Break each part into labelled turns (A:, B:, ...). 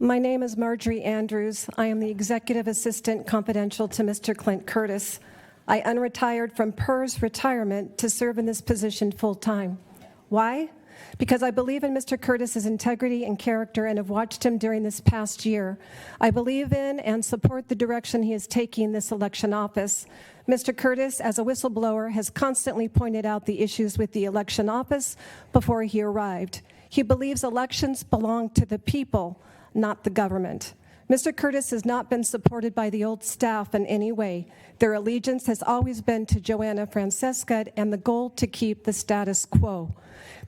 A: My name is Marjorie Andrews. I am the Executive Assistant Confidential to Mr. Clint Curtis. I unretired from PERS retirement to serve in this position full-time. Why? Because I believe in Mr. Curtis's integrity and character and have watched him during this past year. I believe in and support the direction he is taking this election office. Mr. Curtis, as a whistleblower, has constantly pointed out the issues with the election office before he arrived. He believes elections belong to the people, not the government. Mr. Curtis has not been supported by the old staff in any way. Their allegiance has always been to Joanna Francesca and the goal to keep the status quo.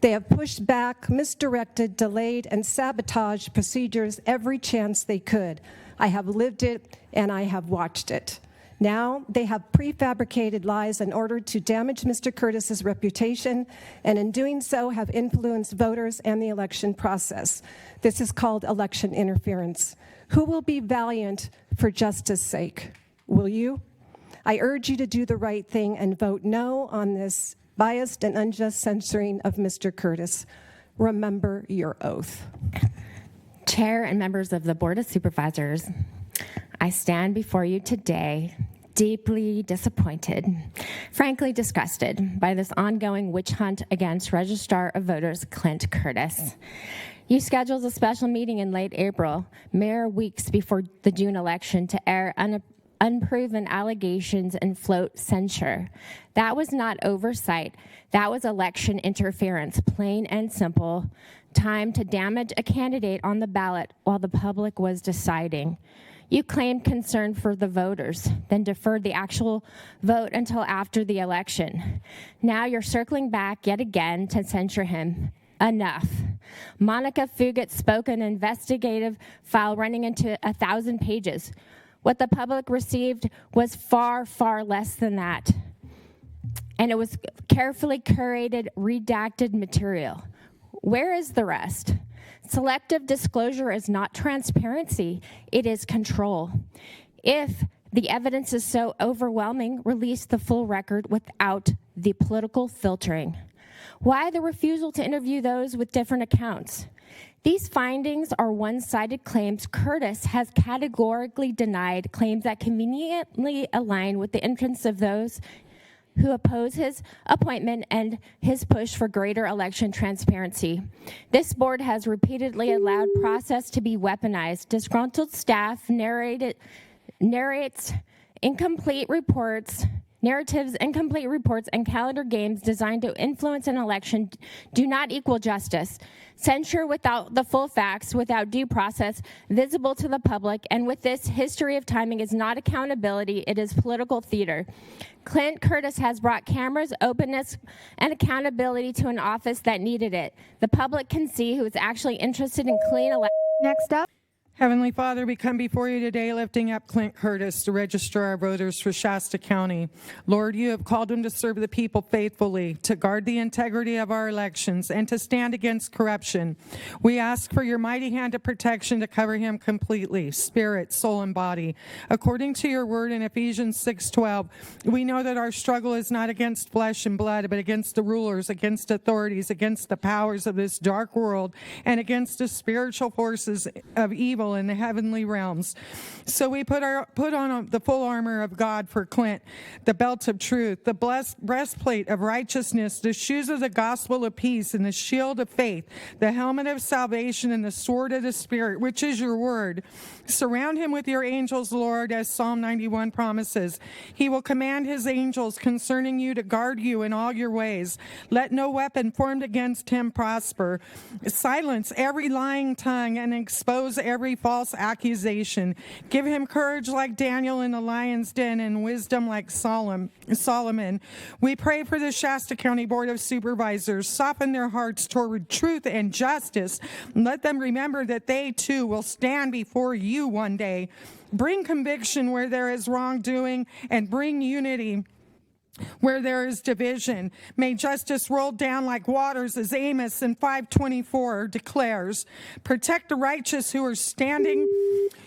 A: They have pushed back, misdirected, delayed, and sabotaged procedures every chance they could. I have lived it and I have watched it. Now they have prefabricated lies in order to damage Mr. Curtis's reputation, and in doing so have influenced voters and the election process. This is called election interference. Who will be valiant for justice sake? Will you? I urge you to do the right thing and vote no on this biased and unjust censoring of Mr. Curtis. Remember your oath.
B: Chair and members of the Board of Supervisors, I stand before you today deeply disappointed, frankly disgusted by this ongoing witch hunt against Registrar of Voters Clint Curtis. You scheduled a special meeting in late April, mere weeks before the June election, to air unproven allegations and float censure. That was not oversight. That was election interference, plain and simple. Time to damage a candidate on the ballot while the public was deciding. You claimed concern for the voters, then deferred the actual vote until after the election. Now you're circling back yet again to censure him. Enough. Monica Fugit spoke an investigative file running into 1,000 pages. What the public received was far, far less than that. And it was carefully curated, redacted material. Where is the rest? Selective disclosure is not transparency, it is control. If the evidence is so overwhelming, release the full record without the political filtering. Why the refusal to interview those with different accounts? These findings are one-sided claims. Curtis has categorically denied claims that conveniently align with the interests of those who oppose his appointment and his push for greater election transparency. This board has repeatedly allowed process to be weaponized. Disgruntled staff narrates incomplete reports, narratives, incomplete reports, and calendar games designed to influence an election do not equal justice. Censure without the full facts, without due process, visible to the public, and with this history of timing is not accountability, it is political theater. Clint Curtis has brought cameras, openness, and accountability to an office that needed it. The public can see who is actually interested in clean elections.
C: Next up.
D: Heavenly Father, we come before you today lifting up Clint Curtis, the Registrar of Voters for Shasta County. Lord, you have called him to serve the people faithfully, to guard the integrity of our elections, and to stand against corruption. We ask for your mighty hand of protection to cover him completely, spirit, soul, and body. According to your word in Ephesians 6:12, we know that our struggle is not against flesh and blood, but against the rulers, against authorities, against the powers of this dark world, and against the spiritual forces of evil in the heavenly realms. So we put on the full armor of God for Clint, the belt of truth, the breastplate of righteousness, the shoes of the gospel of peace, and the shield of faith, the helmet of salvation, and the sword of the Spirit, which is your word. Surround him with your angels, Lord, as Psalm 91 promises. He will command his angels concerning you to guard you in all your ways. Let no weapon formed against him prosper. Silence every lying tongue and expose every false accusation. Give him courage like Daniel in the lion's den and wisdom like Solomon. We pray for the Shasta County Board of Supervisors. Soften their hearts toward truth and justice. Let them remember that they too will stand before you one day. Bring conviction where there is wrongdoing and bring unity where there is division. May justice roll down like waters, as Amos in 5:24 declares. Protect the righteous who are standing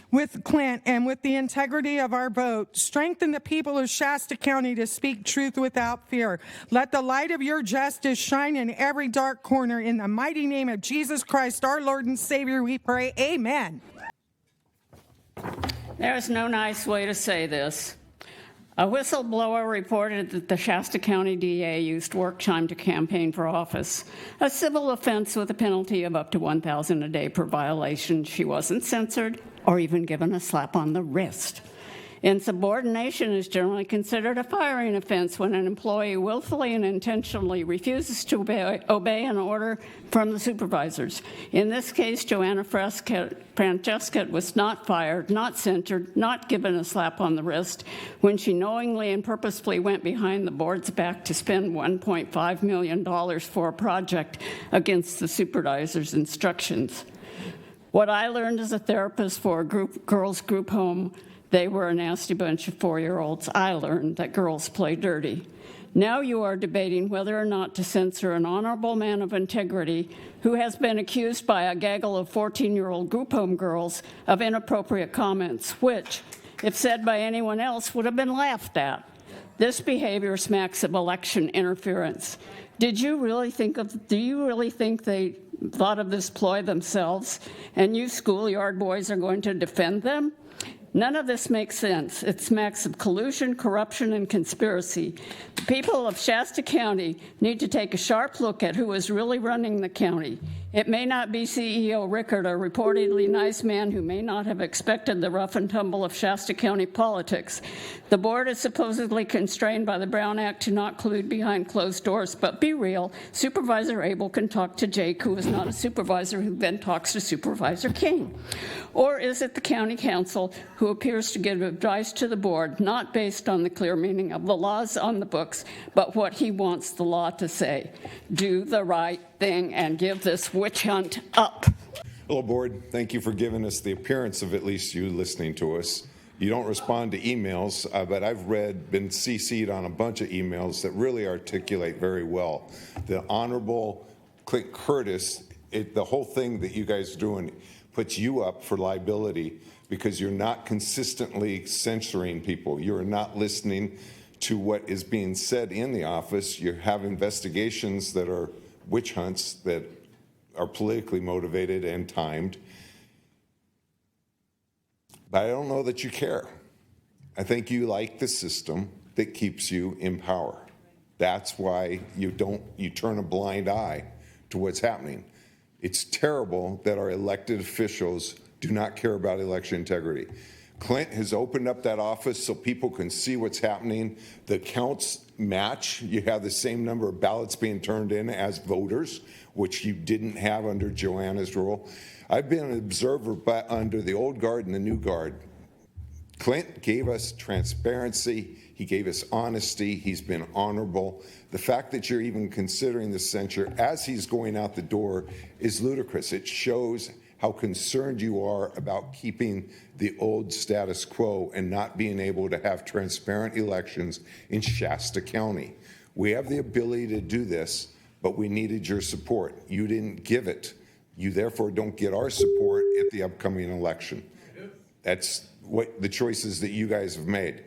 D: with Clint and with the integrity of our vote. Strengthen the people of Shasta County to speak truth without fear. Let the light of your justice shine in every dark corner. In the mighty name of Jesus Christ, our Lord and Savior, we pray. Amen.
C: There's no nice way to say this. A whistleblower reported that the Shasta County DA used work time to campaign for office, a civil offense with a penalty of up to $1,000 a day per violation. She wasn't censored or even given a slap on the wrist. Insubordination is generally considered a firing offense when an employee willfully and intentionally refuses to obey an order from the supervisors. In this case, Joanna Francesca was not fired, not censored, not given a slap on the wrist when she knowingly and purposefully went behind the board's back to spend $1.5 million for a project against the supervisor's instructions. What I learned as a therapist for a girls' group home, they were a nasty bunch of 4-year-olds. I learned that girls play dirty. Now you are debating whether or not to censor an honorable man of integrity who has been accused by a gaggle of 14-year-old group home girls of inappropriate comments, which, if said by anyone else, would have been laughed at. This behavior smacks of election interference. Do you really think they thought of this ploy themselves, and you schoolyard boys are going to defend them? None of this makes sense. It smacks of collusion, corruption, and conspiracy. The people of Shasta County need to take a sharp look at who is really running the county. It may not be CEO Rickard, a reportedly nice man who may not have expected the rough and tumble of Shasta County politics. The board is supposedly constrained by the Brown Act to not collude behind closed doors, but be real, Supervisor Abel can talk to Jake, who is not a supervisor, who then talks to Supervisor King. Or is it the county council who appears to give advice to the board, not based on the clear meaning of the laws on the books, but what he wants the law to say? Do the right thing and give this witch hunt up.
E: Hello, board. Thank you for giving us the appearance of at least you listening to us. You don't respond to emails, but I've been CC'd on a bunch of emails that really articulate very well. The Honorable Clint Curtis, the whole thing that you guys are doing puts you up for liability because you're not consistently censoring people. You're not listening to what is being said in the office. You have investigations that are witch hunts that are politically motivated and timed. But I don't know that you care. I think you like the system that keeps you in power. That's why you turn a blind eye to what's happening. It's terrible that our elected officials do not care about election integrity. Clint has opened up that office so people can see what's happening. The counts match. You have the same number of ballots being turned in as voters, which you didn't have under Joanna's rule. I've been an observer under the old guard and the new guard. Clint gave us transparency. He gave us honesty. He's been honorable. The fact that you're even considering the censure as he's going out the door is ludicrous. It shows how concerned you are about keeping the old status quo and not being able to have transparent elections in Shasta County. We have the ability to do this, but we needed your support. You didn't give it. You therefore don't get our support at the upcoming election. That's what the choices that you guys have made.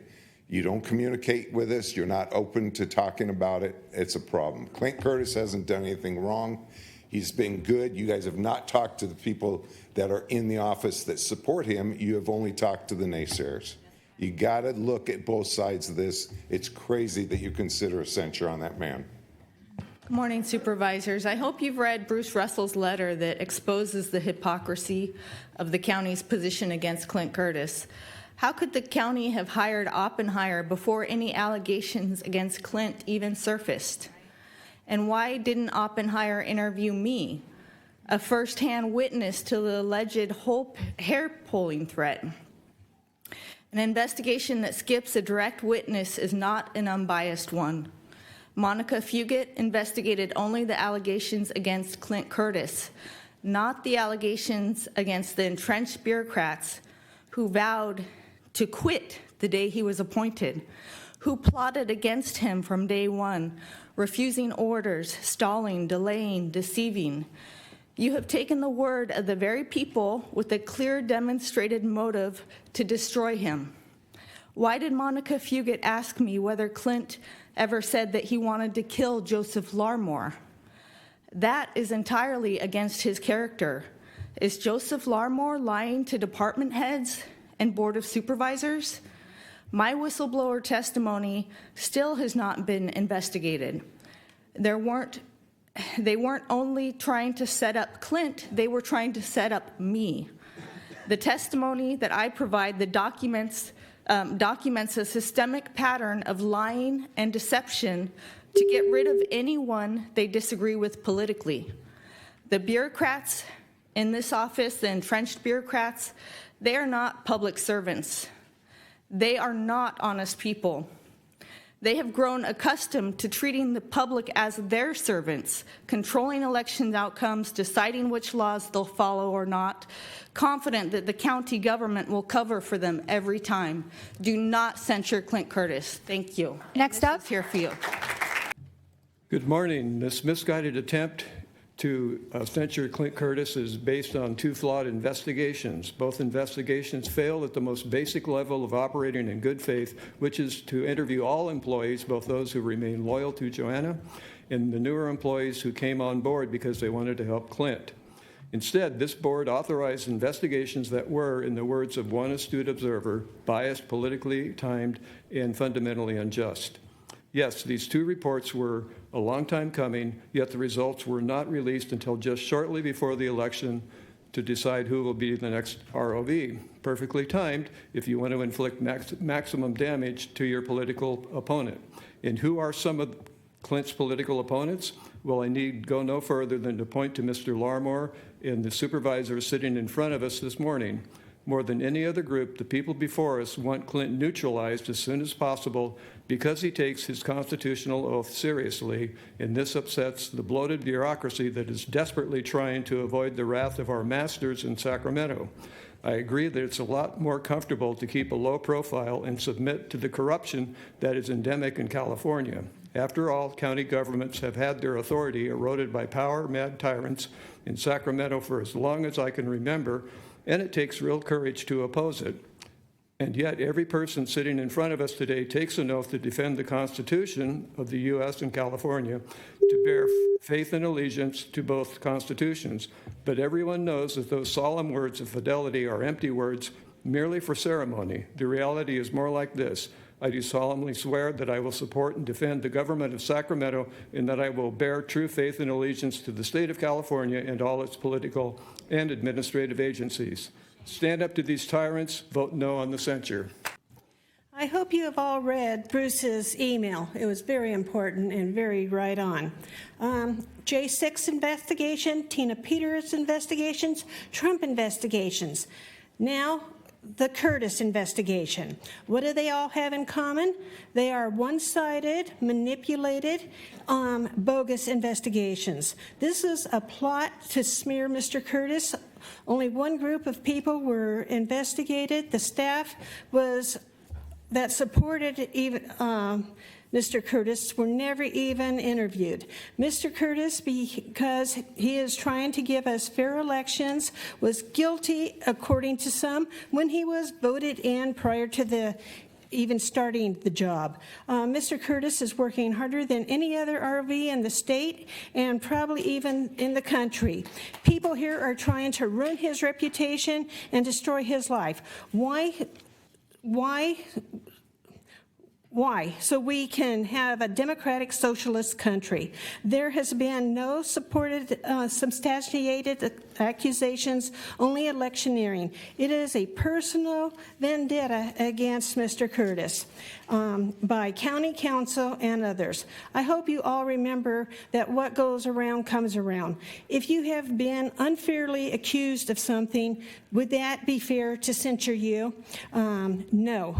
E: You don't communicate with us. You're not open to talking about it. It's a problem. Clint Curtis hasn't done anything wrong. He's been good. You guys have not talked to the people that are in the office that support him. You have only talked to the naysayers. You got to look at both sides of this. It's crazy that you consider a censure on that man.
F: Good morning, supervisors. I hope you've read Bruce Russell's letter that exposes the hypocrisy of the county's position against Clint Curtis. How could the county have hired Oppenheimer before any allegations against Clint even surfaced? And why didn't Oppenheimer interview me, a first-hand witness to the alleged hair polling threat? An investigation that skips a direct witness is not an unbiased one. Monica Fugit investigated only the allegations against Clint Curtis, not the allegations against the entrenched bureaucrats who vowed to quit the day he was appointed, who plotted against him from day one, refusing orders, stalling, delaying, deceiving. You have taken the word of the very people with a clear demonstrated motive to destroy him. Why did Monica Fugit ask me whether Clint ever said that he wanted to kill Joseph Larmore? That is entirely against his character. Is Joseph Larmore lying to department heads and Board of Supervisors. My whistleblower testimony still has not been investigated. They weren't only trying to set up Clint, they were trying to set up me. The testimony that I provide documents a systemic pattern of lying and deception to get rid of anyone they disagree with politically. The bureaucrats in this office, the entrenched bureaucrats, they are not public servants. They are not honest people. They have grown accustomed to treating the public as their servants, controlling election outcomes, deciding which laws they'll follow or not, confident that the county government will cover for them every time. Do not censure Clint Curtis. Thank you.
G: Next up.
F: Here for you.
H: Good morning. This misguided attempt to censure Clint Curtis is based on two flawed investigations. Both investigations failed at the most basic level of operating in good faith, which is to interview all employees, both those who remain loyal to Joanna and the newer employees who came on board because they wanted to help Clint. Instead, this board authorized investigations that were, in the words of one astute observer, biased, politically timed, and fundamentally unjust. Yes, these two reports were a long time coming, yet the results were not released until just shortly before the election to decide who will be the next ROV. Perfectly timed if you want to inflict maximum damage to your political opponent. And who are some of Clint's political opponents? Well, I need go no further than to point to Mr. Larmore and the supervisors sitting in front of us this morning. More than any other group, the people before us want Clint neutralized as soon as possible because he takes his constitutional oath seriously, and this upsets the bloated bureaucracy that is desperately trying to avoid the wrath of our masters in Sacramento. I agree that it's a lot more comfortable to keep a low profile and submit to the corruption that is endemic in California. After all, county governments have had their authority eroded by power-mad tyrants in Sacramento for as long as I can remember, and it takes real courage to oppose it. And yet, every person sitting in front of us today takes an oath to defend the Constitution of the U.S. and California, to bear faith and allegiance to both constitutions. But everyone knows that those solemn words of fidelity are empty words merely for ceremony. The reality is more like this. I do solemnly swear that I will support and defend the government of Sacramento and that I will bear true faith and allegiance to the state of California and all its political and administrative agencies. Stand up to these tyrants, vote no on the censure.
I: I hope you have all read Bruce's email. It was very important and very right on. J6 investigation, Tina Peters investigations, Trump investigations. Now, the Curtis investigation. What do they all have in common? They are one-sided, manipulated, bogus investigations. This is a plot to smear Mr. Curtis. Only one group of people were investigated. The staff that supported even Mr. Curtis were never even interviewed. Mr. Curtis, because he is trying to give us fair elections, was guilty, according to some, when he was voted in prior to even starting the job. Mr. Curtis is working harder than any other RV in the state and probably even in the country. People here are trying to ruin his reputation and destroy his life. Why? So we can have a democratic socialist country. There has been no supported, substantiated accusations, only electioneering. It is a personal vendetta against Mr. Curtis by county council and others. I hope you all remember that what goes around comes around. If you have been unfairly accused of something, would that be fair to censure you? No.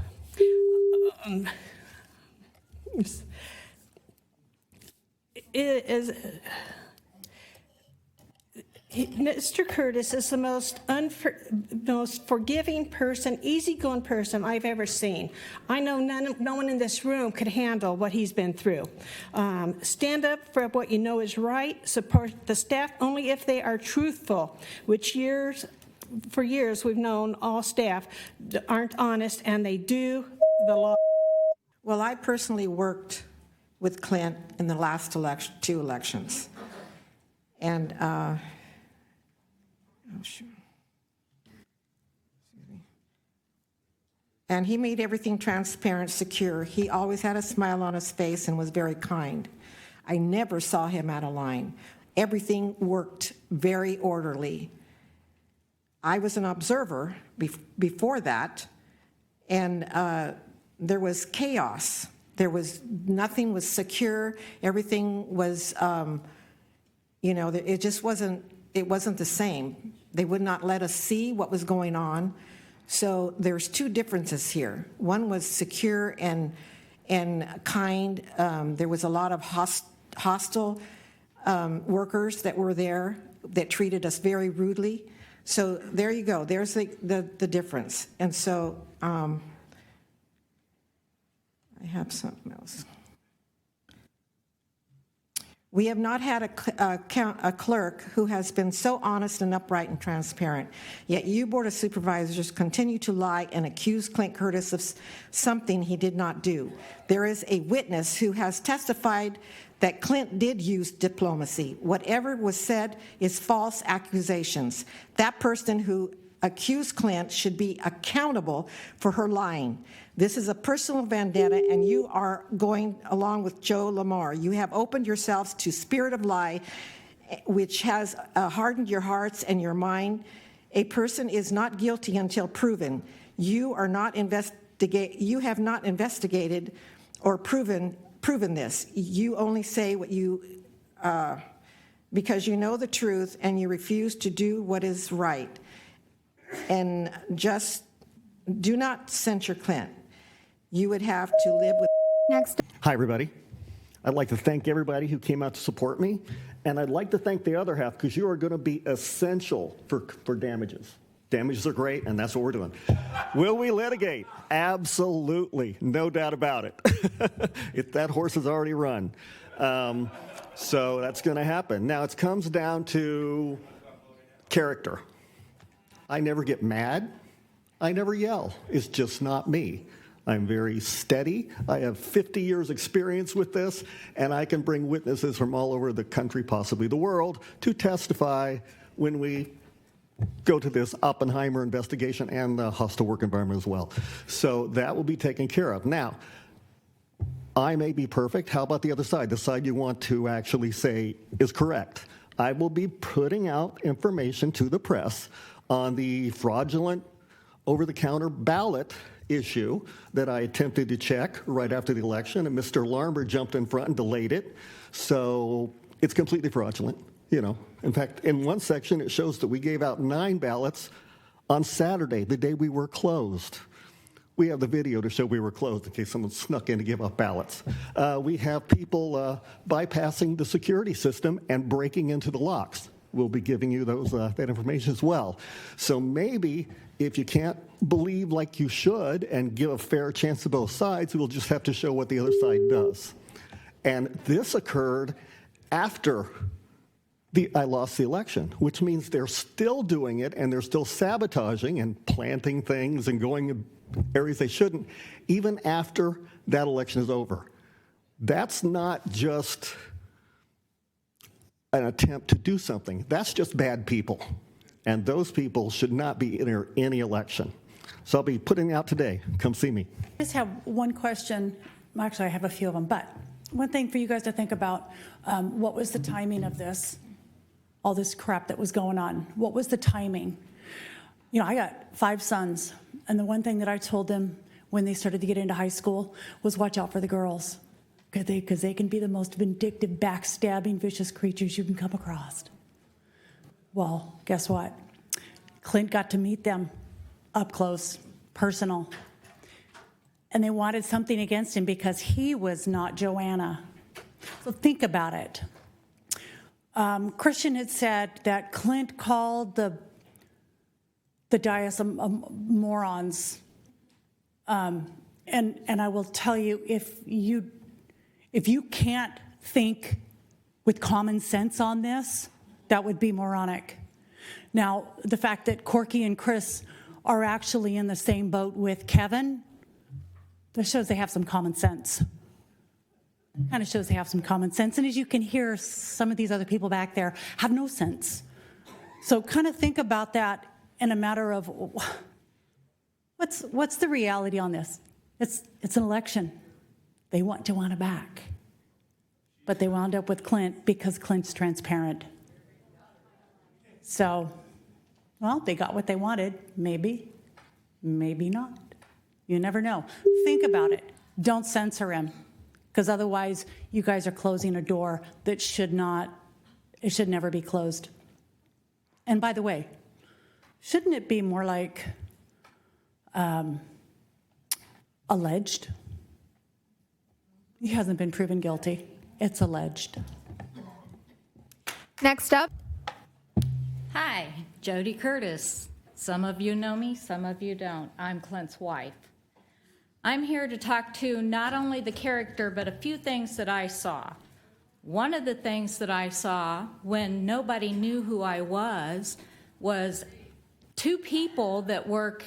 I: Mr. Curtis is the most forgiving person, easygoing person I've ever seen. I know no one in this room could handle what he's been through. Stand up for what you know is right. Support the staff only if they are truthful, which for years we've known all staff aren't honest, and they do the law.
G: Well, I personally worked with Clint in the last two elections. And, And he made everything transparent, secure. He always had a smile on his face and was very kind. I never saw him out of line. Everything worked very orderly. I was an observer before that, and there was chaos. Nothing was secure. Everything was, it just wasn't the same. They would not let us see what was going on. So there's two differences here. One was secure and kind. There was a lot of hostile workers that were there that treated us very rudely. So there you go. There's the difference. And so I have something else. We have not had a clerk who has been so honest and upright and transparent. Yet you, Board of Supervisors, continue to lie and accuse Clint Curtis of something he did not do. There is a witness who has testified that Clint did use diplomacy. Whatever was said is false accusations. That person who accused Clint should be accountable for her lying. This is a personal vendetta, and you are going along with Joe Lamar. You have opened yourselves to spirit of lie, which has hardened your hearts and your mind. A person is not guilty until proven. You have not investigated or proven this. You only say what you, because you know the truth and you refuse to do what is right. And just do not censure Clint. You would have to live with.
B: Next.
J: Hi, everybody. I'd like to thank everybody who came out to support me, and I'd like to thank the other half because you are going to be essential for damages. Damages are great, and that's what we're doing. Will we litigate? Absolutely. No doubt about it. That horse has already run. So that's going to happen. Now, it comes down to character. I never get mad. I never yell. It's just not me. I'm very steady. I have 50 years experience with this, and I can bring witnesses from all over the country, possibly the world, to testify when we go to this Oppenheimer investigation and the hostile work environment as well. So that will be taken care of. Now, I may be perfect. How about the other side? The side you want to actually say is correct. I will be putting out information to the press on the fraudulent over-the-counter ballot issue that I attempted to check right after the election, and Mr. Larmer jumped in front and delayed it. So it's completely fraudulent. In fact, in one section, it shows that we gave out 9 ballots on Saturday, the day we were closed. We have the video to show we were closed in case someone snuck in to give up ballots. We have people bypassing the security system and breaking into the locks. We'll be giving you that information as well. So maybe if you can't believe like you should and give a fair chance to both sides, we'll just have to show what the other side does. And this occurred after I lost the election, which means they're still doing it and they're still sabotaging and planting things and going in areas they shouldn't, even after that election is over. That's not just an attempt to do something. That's just bad people. And those people should not be in any election. So I'll be putting it out today. Come see me.
K: I just have one question. Actually, I have a few of them. But one thing for you guys to think about, what was the timing of this? All this crap that was going on. What was the timing? I got 5 sons. And the one thing that I told them when they started to get into high school was watch out for the girls. Because they can be the most vindictive, backstabbing, vicious creatures you can come across. Well, guess what? Clint got to meet them up close, personal. And they wanted something against him because he was not Joanna. So think about it. Christian had said that Clint called the dais morons. And I will tell you, if you can't think with common sense on this, that would be moronic. Now, the fact that Corky and Chris are actually in the same boat with Kevin, that shows they have some common sense. Kind of shows they have some common sense. And as you can hear, some of these other people back there have no sense. So kind of think about that in a matter of, what What's the reality on this? It's an election. They want Joanna back. But they wound up with Clint because Clint's transparent. So, well, they got what they wanted. Maybe, maybe not. You never know. Think about it. Don't censor him, because otherwise you guys are closing a door that should never be closed. And by the way, shouldn't it be more like alleged? He hasn't been proven guilty. It's alleged.
L: Next up.
M: Hi, Jody Curtis. Some of you know me, some of you don't. I'm Clint's wife. I'm here to talk to not only the character, but a few things that I saw. One of the things that I saw when nobody knew who I was two people that work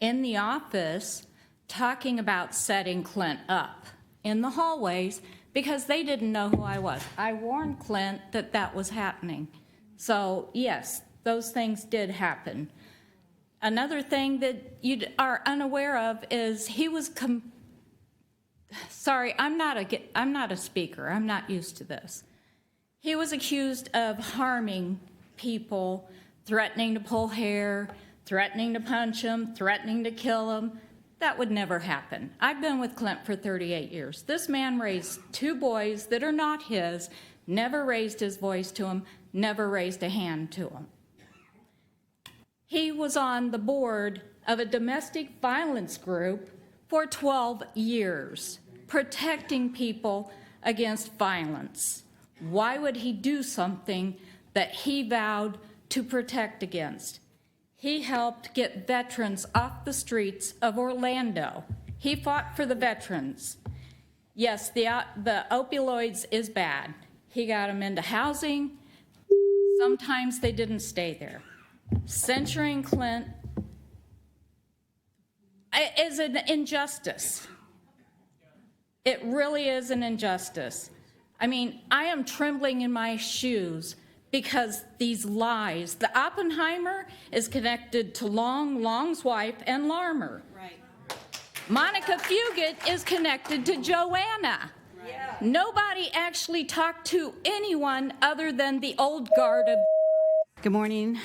M: in the office talking about setting Clint up in the hallways because they didn't know who I was. I warned Clint that that was happening. So yes, those things did happen. Another thing that you are unaware of is he was sorry, I'm not a speaker. I'm not used to this. He was accused of harming people, threatening to pull hair, threatening to punch him, threatening to kill him. That would never happen. I've been with Clint for 38 years. This man raised two boys that are not his, never raised his voice to him, never raised a hand to him. He was on the board of a domestic violence group for 12 years, protecting people against violence. Why would he do something that he vowed to protect against? He helped get veterans off the streets of Orlando. He fought for the veterans. Yes, the opioids is bad. He got them into housing. Sometimes they didn't stay there. Censuring Clint is an injustice. It really is an injustice. I mean, I am trembling in my shoes because these lies. The Oppenheimer is connected to Long's wife and Larmer. Right. Monica Fugit is connected to Joanna. Yeah. Nobody actually talked to anyone other than the old guard of...
N: Good morning,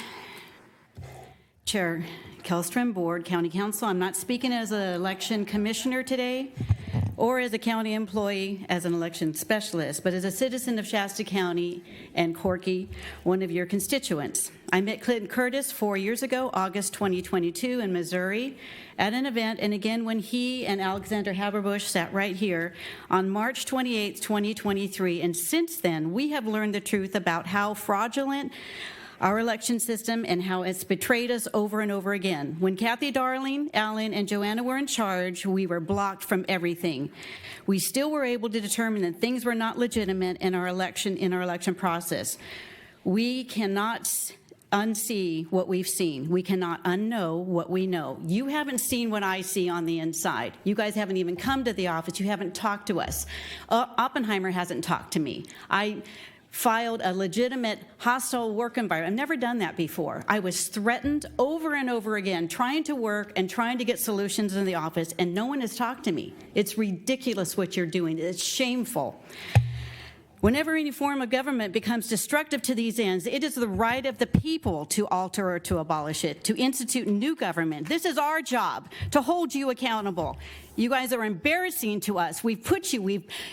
N: Chair Kellstrom, Board, County Council. I'm not speaking as an election commissioner today or as a county employee as an election specialist, but as a citizen of Shasta County and Corky, one of your constituents. I met Clint Curtis 4 years ago, August 2022 in Missouri at an event, and again when he and Alexander Haberbush sat right here on March 28, 2023. And since then, we have learned the truth about how fraudulent our election system and how it's betrayed us over and over again. When Kathy Darling, Allen, and Joanna were in charge, we were blocked from everything. We still were able to determine that things were not legitimate in our election process. We cannot unsee what we've seen. We cannot unknow what we know. You haven't seen what I see on the inside. You guys haven't even come to the office. You haven't talked to us. Oppenheimer hasn't talked to me. I filed a legitimate hostile work environment. I've never done that before. I was threatened over and over again, trying to work and trying to get solutions in the office, and no one has talked to me. It's ridiculous what you're doing. It's shameful. Whenever any form of government becomes destructive to these ends, it is the right of the people to alter or to abolish it, to institute new government. This is our job, to hold you accountable. You guys are embarrassing to us. We've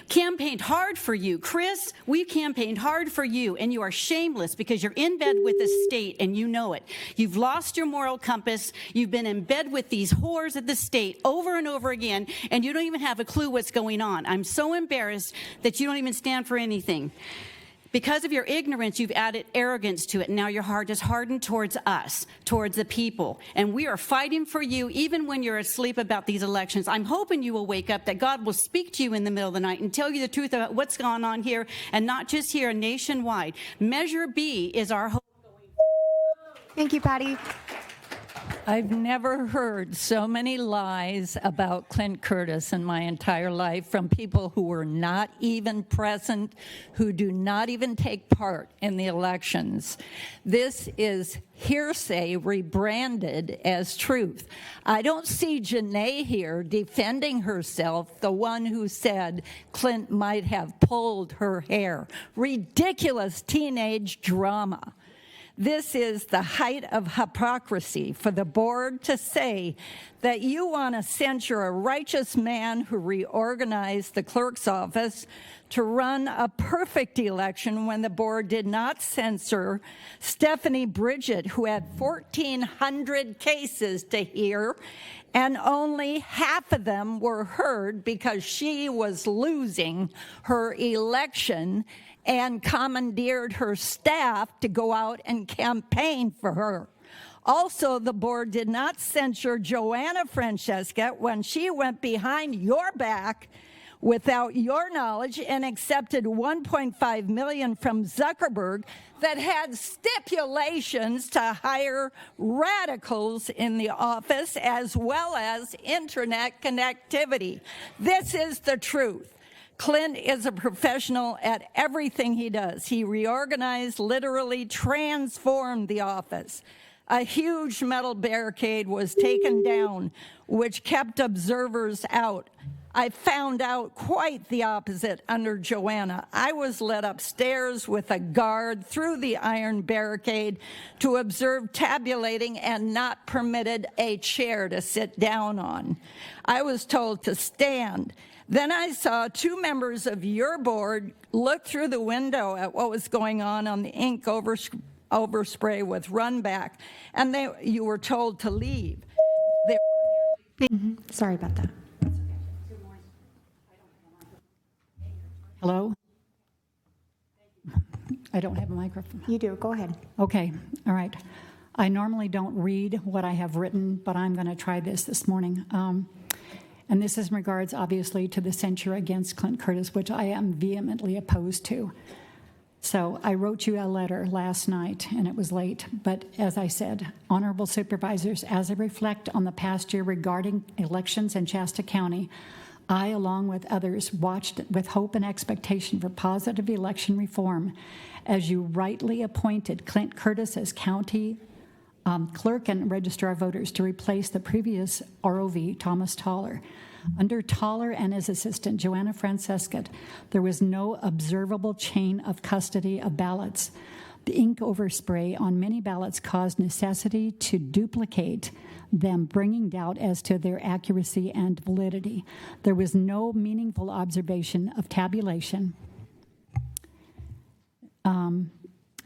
N: campaigned hard for you. Chris, we've campaigned hard for you, and you are shameless because you're in bed with the state and you know it. You've lost your moral compass. You've been in bed with these whores at the state over and over again, and you don't even have a clue what's going on. I'm so embarrassed that you don't even stand for anything. Because of your ignorance, you've added arrogance to it. Now your heart is hardened towards us, towards the people. And we are fighting for you even when you're asleep about these elections. I'm hoping you will wake up, that God will speak to you in the middle of the night and tell you the truth about what's going on here, and not just here, nationwide. Measure B is our hope.
L: Thank you, Patty. I've never heard so many lies about Clint Curtis in my entire life from people who were not even present, who do not even take part in the elections. This is hearsay rebranded as truth. I don't see Janae here defending herself, the one who said Clint might have pulled her hair. Ridiculous teenage drama. This is the height of hypocrisy for the board to say that you want to censure a righteous man who reorganized the clerk's office to run a perfect election when the board did not censor Stephanie Bridget, who had 1,400 cases to hear, and only half of them were heard because she was losing her election and commandeered her staff to go out and campaign for her. Also, the board did not censure Joanna Francesca when she went behind your back without your knowledge and accepted $1.5 million from Zuckerberg that had stipulations to hire radicals in the office as well as internet connectivity. This is the truth. Clint is a professional at everything he does. He reorganized, literally transformed the office. A huge metal barricade was taken down, which kept observers out. I found out quite the opposite under Joanna. I was led upstairs with a guard through the iron barricade to observe tabulating and not permitted a chair to sit down on. I was told to stand. Then I saw two members of your board look through the window at what was going on the ink overspray with Runback, and you were told to leave.
O: Sorry about that.
K: Hello? I don't have a microphone.
O: You do. Go ahead.
K: Okay. All right. I normally don't read what I have written, but I'm going to try this morning. And this is in regards, obviously, to the censure against Clint Curtis, which I am vehemently opposed to. So I wrote you a letter last night, and it was late. But as I said, honorable supervisors, as I reflect on the past year regarding elections in Shasta County, I, along with others, watched with hope and expectation for positive election reform as you rightly appointed Clint Curtis as county clerk and registrar of voters to replace the previous ROV, Thomas Toller. Under Toller and his assistant, Joanna Francesca, there was no observable chain of custody of ballots. The ink overspray on many ballots caused necessity to duplicate them, bringing doubt as to their accuracy and validity. There was no meaningful observation of tabulation,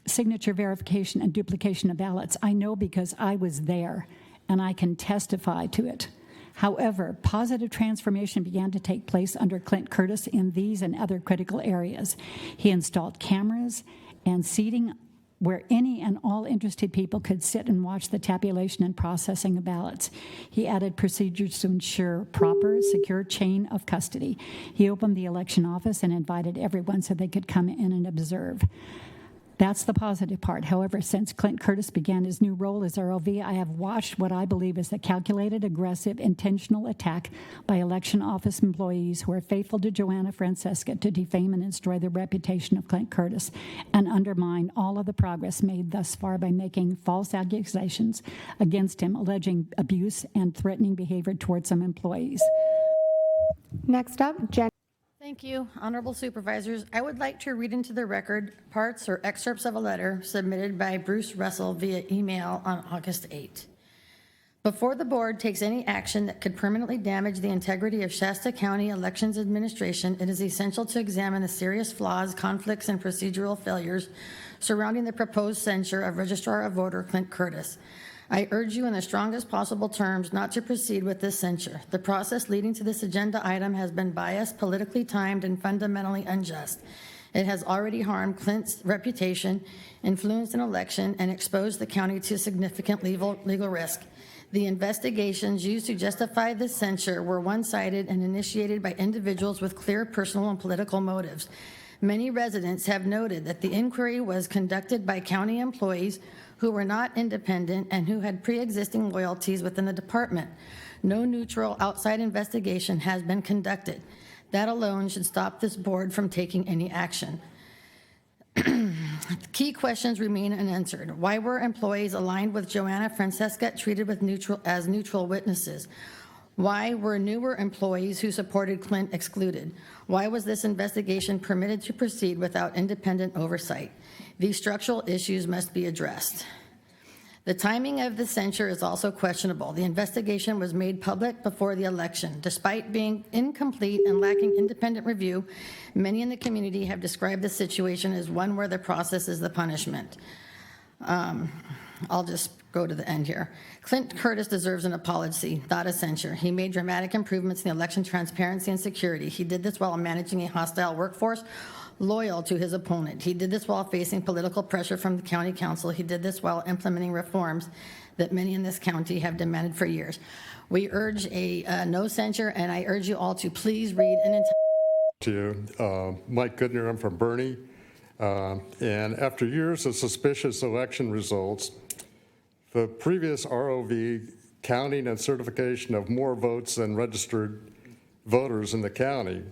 K: signature verification, and duplication of ballots. I know because I was there, and I can testify to it. However, positive transformation began to take place under Clint Curtis in these and other critical areas. He installed cameras and seating where any and all interested people could sit and watch the tabulation and processing of ballots. He added procedures to ensure proper, secure chain of custody. He opened the election office and invited everyone so they could come in and observe. That's the positive part. However, since Clint Curtis began his new role as ROV, I have watched what I believe is a calculated, aggressive, intentional attack by election office employees who are faithful to Joanna Francesca to defame and destroy the reputation of Clint Curtis and undermine all of the progress made thus far by making false accusations against him, alleging abuse and threatening behavior towards some employees.
O: Next up, Jen.
P: Thank you, honorable supervisors. I would like to read into the record parts or excerpts of a letter submitted by Bruce Russell via email on August 8. Before the board takes any action that could permanently damage the integrity of Shasta County Elections Administration, it is essential to examine the serious flaws, conflicts, and procedural failures surrounding the proposed censure of Registrar of Voter Clint Curtis. I urge you in the strongest possible terms not to proceed with this censure. The process leading to this agenda item has been biased, politically timed, and fundamentally unjust. It has already harmed Clint's reputation, influenced an election, and exposed the county to significant legal risk. The investigations used to justify this censure were one-sided and initiated by individuals with clear personal and political motives. Many residents have noted that the inquiry was conducted by county employees who were not independent and who had pre-existing loyalties within the department. No neutral outside investigation has been conducted. That alone should stop this board from taking any action. Key questions remain unanswered. Why were employees aligned with Joanna Francesca treated with as neutral witnesses? Why were newer employees who supported Clint excluded? Why was this investigation permitted to proceed without independent oversight? These structural issues must be addressed. The timing of the censure is also questionable. The investigation was made public before the election. Despite being incomplete and lacking independent review, many in the community have described the situation as one where the process is the punishment. I'll just go to the end here. Clint Curtis deserves an apology, not a censure. He made dramatic improvements in the election transparency and security. He did this while managing a hostile workforce loyal to his opponent. He did this while facing political pressure from the county council. He did this while implementing reforms that many in this county have demanded for years. We urge a no censure, and I urge you all to please read an entire.
Q: To you, Mike Goodner, I'm from Bernie, and after years of suspicious election results, the previous ROV counting and certification of more votes than registered voters in the county,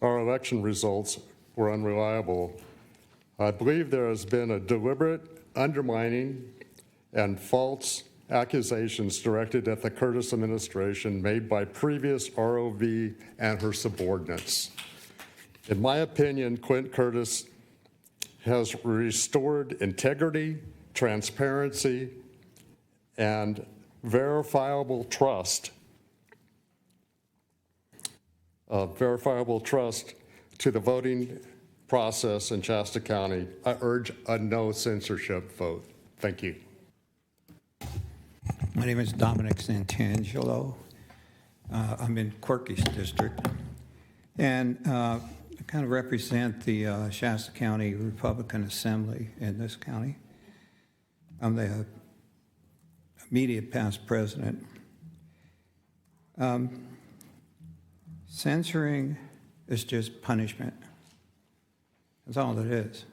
Q: our election results were unreliable. I believe there has been a deliberate undermining and false accusations directed at the Curtis administration made by previous ROV and her subordinates. In my opinion, Clint Curtis has restored integrity, transparency, and verifiable trust to the voting process in Shasta County. I urge a no censorship vote. Thank you.
R: My name is Dominic Santangelo. I'm in Corky's district, and I kind of represent the Shasta County Republican Assembly in this county. I'm the immediate past president. Censuring is just punishment. That's all it is.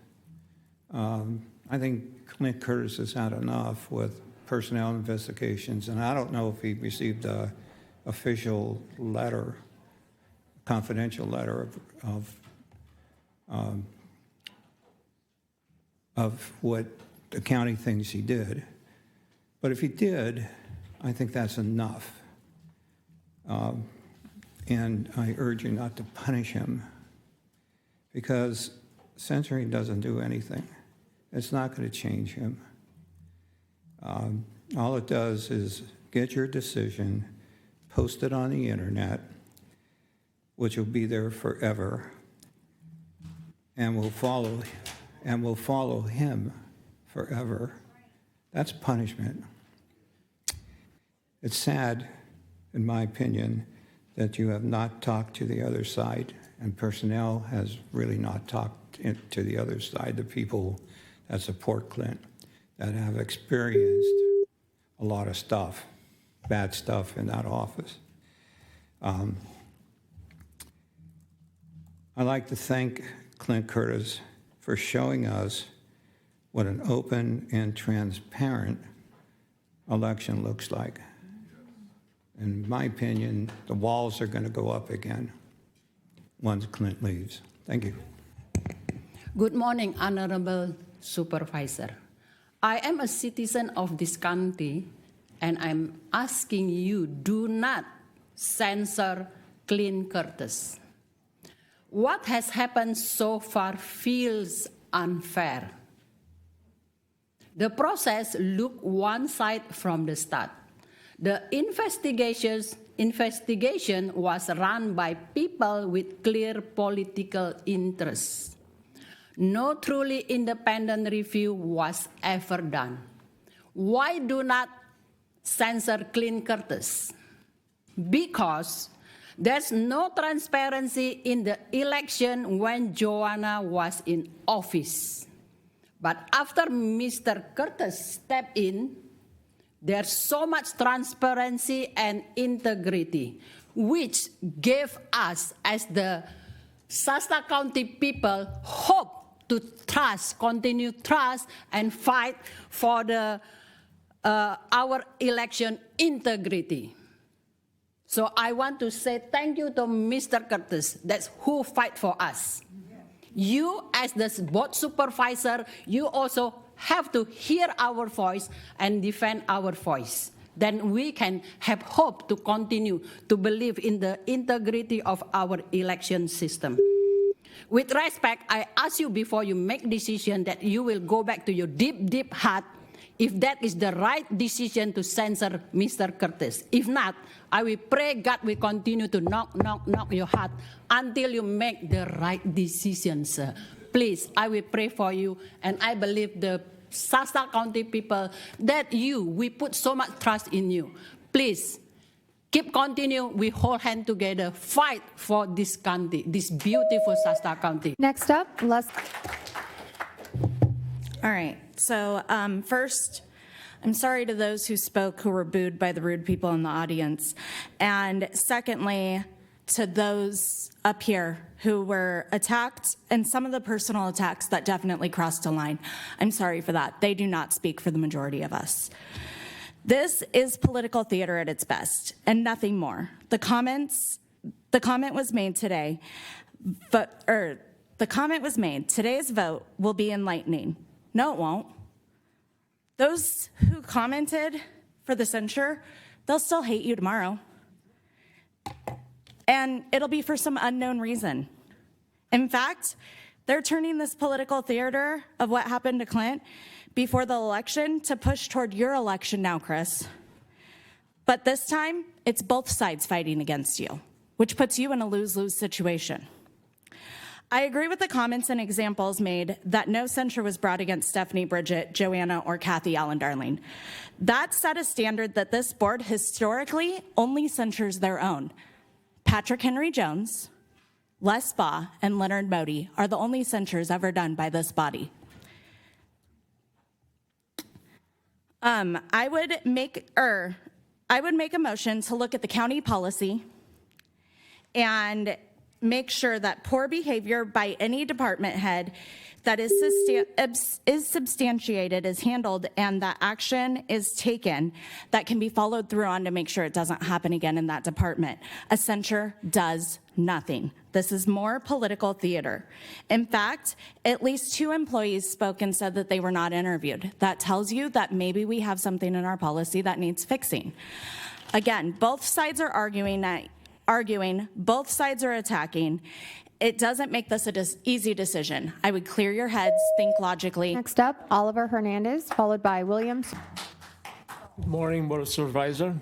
R: I think Clint Curtis has had enough with personnel investigations, and I don't know if he received an official letter, confidential letter of what the county thinks he did. But if he did, I think that's enough. And I urge you not to punish him, because censoring doesn't do anything. It's not going to change him. All it does is get your decision, post it on the internet, which will be there forever, and will follow him forever. That's punishment. It's sad, in my opinion, that you have not talked to the other side, and personnel has really not talked to the other side, the people that support Clint, that have experienced a lot of stuff, bad stuff in that office. I'd like to thank Clint Curtis for showing us what an open and transparent election looks like. In my opinion, the walls are going to go up again once Clint leaves. Thank you.
S: Good morning, Honorable Supervisor. I am a citizen of this county, and I'm asking you, do not censor Clint Curtis. What has happened so far feels unfair. The process looked one side from the start. The investigation was run by people with clear political interests. No truly independent review was ever done. Why do not censor Clint Curtis? Because there's no transparency in the election when Joanna was in office. But after Mr. Curtis stepped in, there's so much transparency and integrity, which gave us, as the Shasta County people, hope
L: to trust, continue trust, and fight for our election integrity. So I want to say thank you to Mr. Curtis. That's who fight for us. You, as the board supervisor, you also have to hear our voice and defend our voice. Then we can have hope to continue to believe in the integrity of our election system. With respect, I ask you before you make decision that you will go back to your deep, deep heart if that is the right decision to censor Mr. Curtis. If not, I will pray God will continue to knock your heart until you make the right decision, sir. Please, I will pray for you, and I believe the Shasta County people that we put so much trust in you. Please, keep continue, we hold hand together, fight for this county, this beautiful Shasta County.
O: Next up, Les.
T: All right, so first, I'm sorry to those who spoke who were booed by the rude people in the audience. And secondly, to those up here who were attacked, and some of the personal attacks that definitely crossed a line. I'm sorry for that. They do not speak for the majority of us. This is political theater at its best, and nothing more. The comment was made today, today's vote will be enlightening. No, it won't. Those who commented for the censure, they'll still hate you tomorrow. And it'll be for some unknown reason. In fact, they're turning this political theater of what happened to Clint before the election to push toward your election now, Chris. But this time, it's both sides fighting against you, which puts you in a lose-lose situation. I agree with the comments and examples made that no censure was brought against Stephanie, Bridget, Joanna, or Kathy Allen Darling. That set a standard that this board historically only censures their own. Patrick Henry Jones, Les Baugh, and Leonard Modi are the only censures ever done by this body. I would make a motion to look at the county policy and make sure that poor behavior by any department head that is substantiated is handled and that action is taken that can be followed through on to make sure it doesn't happen again in that department. A censure does nothing. This is more political theater. In fact, at least 2 employees spoke and said that they were not interviewed. That tells you that maybe we have something in our policy that needs fixing. Again, both sides are arguing, both sides are attacking. It doesn't make this an easy decision. I would clear your heads, think logically.
O: Next up, Oliver Hernandez, followed by Williams.
U: Good morning, Board of Supervisor.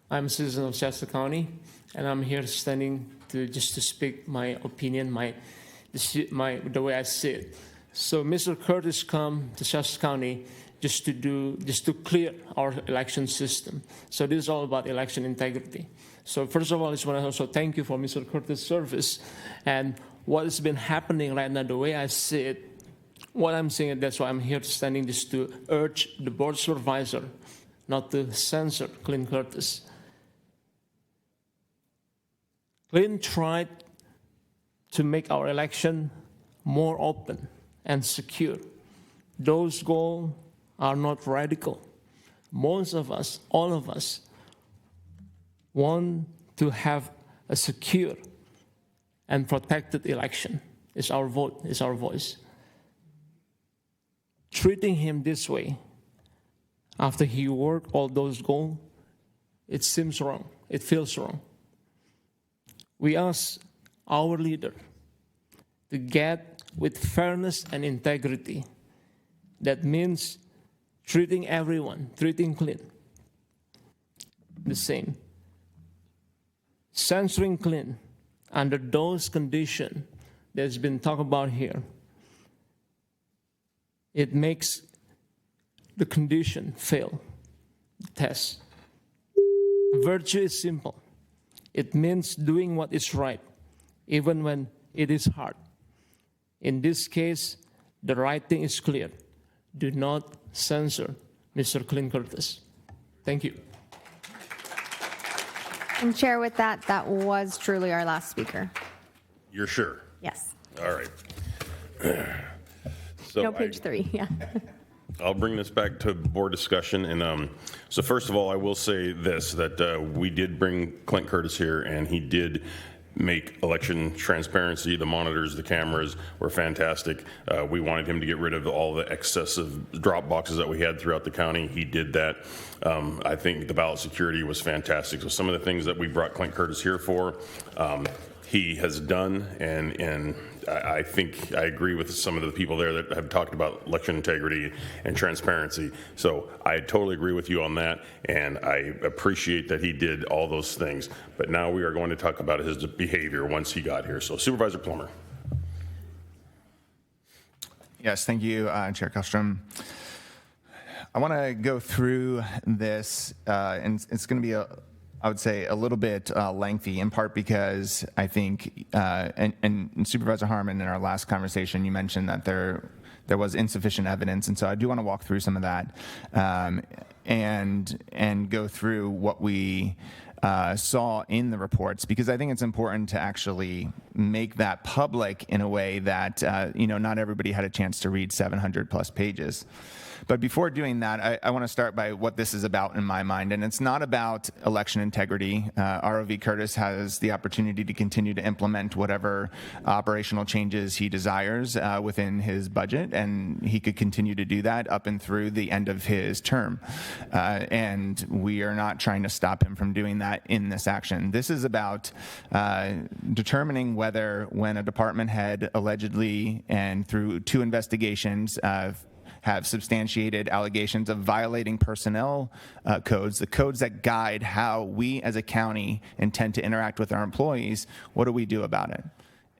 U: I'm a citizen of Shasta County, and I'm here standing to speak my opinion, the way I see it. So Mr. Curtis come to Shasta County just to clear our election system. So this is all about election integrity. So first of all, I just want to also thank you for Mr. Curtis' service and what has been happening right now, the way I see it, what I'm saying, that's why I'm here standing just to urge the board supervisor not to censor Clint Curtis. Clint tried to make our election more open and secure. Those goals are not radical. Most of us, all of us, want to have a secure and protected election. It's our vote, it's our voice. Treating him this way, after he worked all those goals, it seems wrong, it feels wrong. We ask our leader to get with fairness and integrity. That means treating everyone, treating Clint the same. Censoring Clint under those conditions that's been talked about here, it makes the condition fail the test. Virtue is simple. It means doing what is right, even when it is hard. In this case, the right thing is clear. Do not censor Mr. Clint Curtis. Thank you.
O: And Chair, with that, that was truly our last speaker.
V: You're sure?
O: Yes.
V: All right.
A: So
B: No, page 3, yeah.
A: I'll bring this back to board discussion. And so first of all, I will say this, that we did bring Clint Curtis here, and he did make election transparency. The monitors, the cameras were fantastic. We wanted him to get rid of all the excessive drop boxes that we had throughout the county. He did that. I think the ballot security was fantastic. So some of the things that we brought Clint Curtis here for, he has done, and I think I agree with some of the people there that have talked about election integrity and transparency. So I totally agree with you on that, and I appreciate that he did all those things. But now we are going to talk about his behavior once he got here. So Supervisor Plummer.
V: Yes, thank you, Chair Kallstrom. I want to go through this, and it's going to be I would say a little bit lengthy, in part because I think, and Supervisor Harmon, in our last conversation, you mentioned that there was insufficient evidence, and so I do want to walk through some of that and go through what we saw in the reports, because I think it's important to actually make that public in a way that not everybody had a chance to read 700 plus pages. But before doing that, I want to start by what this is about in my mind. And it's not about election integrity. ROV Curtis has the opportunity to continue to implement whatever operational changes he desires within his budget, and he could continue to do that up and through the end of his term. And we are not trying to stop him from doing that in this action. This is about determining whether, when a department head allegedly and through 2 investigations have substantiated allegations of violating personnel codes, the codes that guide how we as a county intend to interact with our employees, what do we do about it?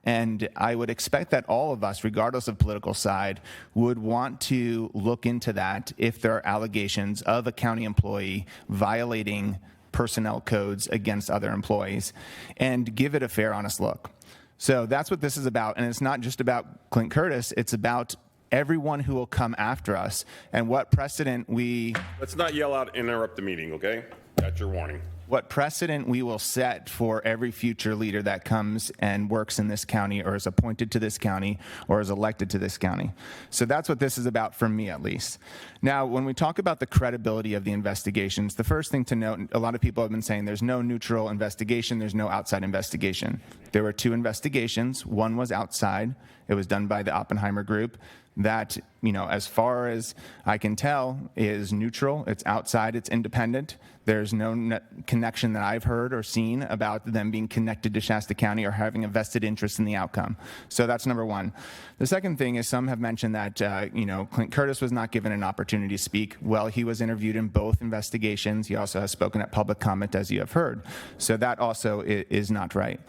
V: And I would expect that all of us, regardless of political side, would want to look into that if there are allegations of a county employee violating personnel codes against other employees, and give it a fair, honest look. So that's what this is about. And it's not just about Clint Curtis, it's about everyone who will come after us and what precedent we...
A: Let's not yell out and interrupt the meeting, okay? That's your warning.
V: What precedent we will set for every future leader that comes and works in this county, or is appointed to this county, or is elected to this county. So that's what this is about, for me at least. Now, when we talk about the credibility of the investigations, the first thing to note, a lot of people have been saying there's no neutral investigation, there's no outside investigation. There were 2 investigations. One was outside. It was done by the Oppenheimer Group. That, as far as I can tell, is neutral. It's outside. It's independent. There's no connection that I've heard or seen about them being connected to Shasta County or having a vested interest in the outcome. So that's number one. The second thing is, some have mentioned that, Clint Curtis was not given an opportunity to speak. Well, he was interviewed in both investigations. He also has spoken at public comment, as you have heard. So that also is not right.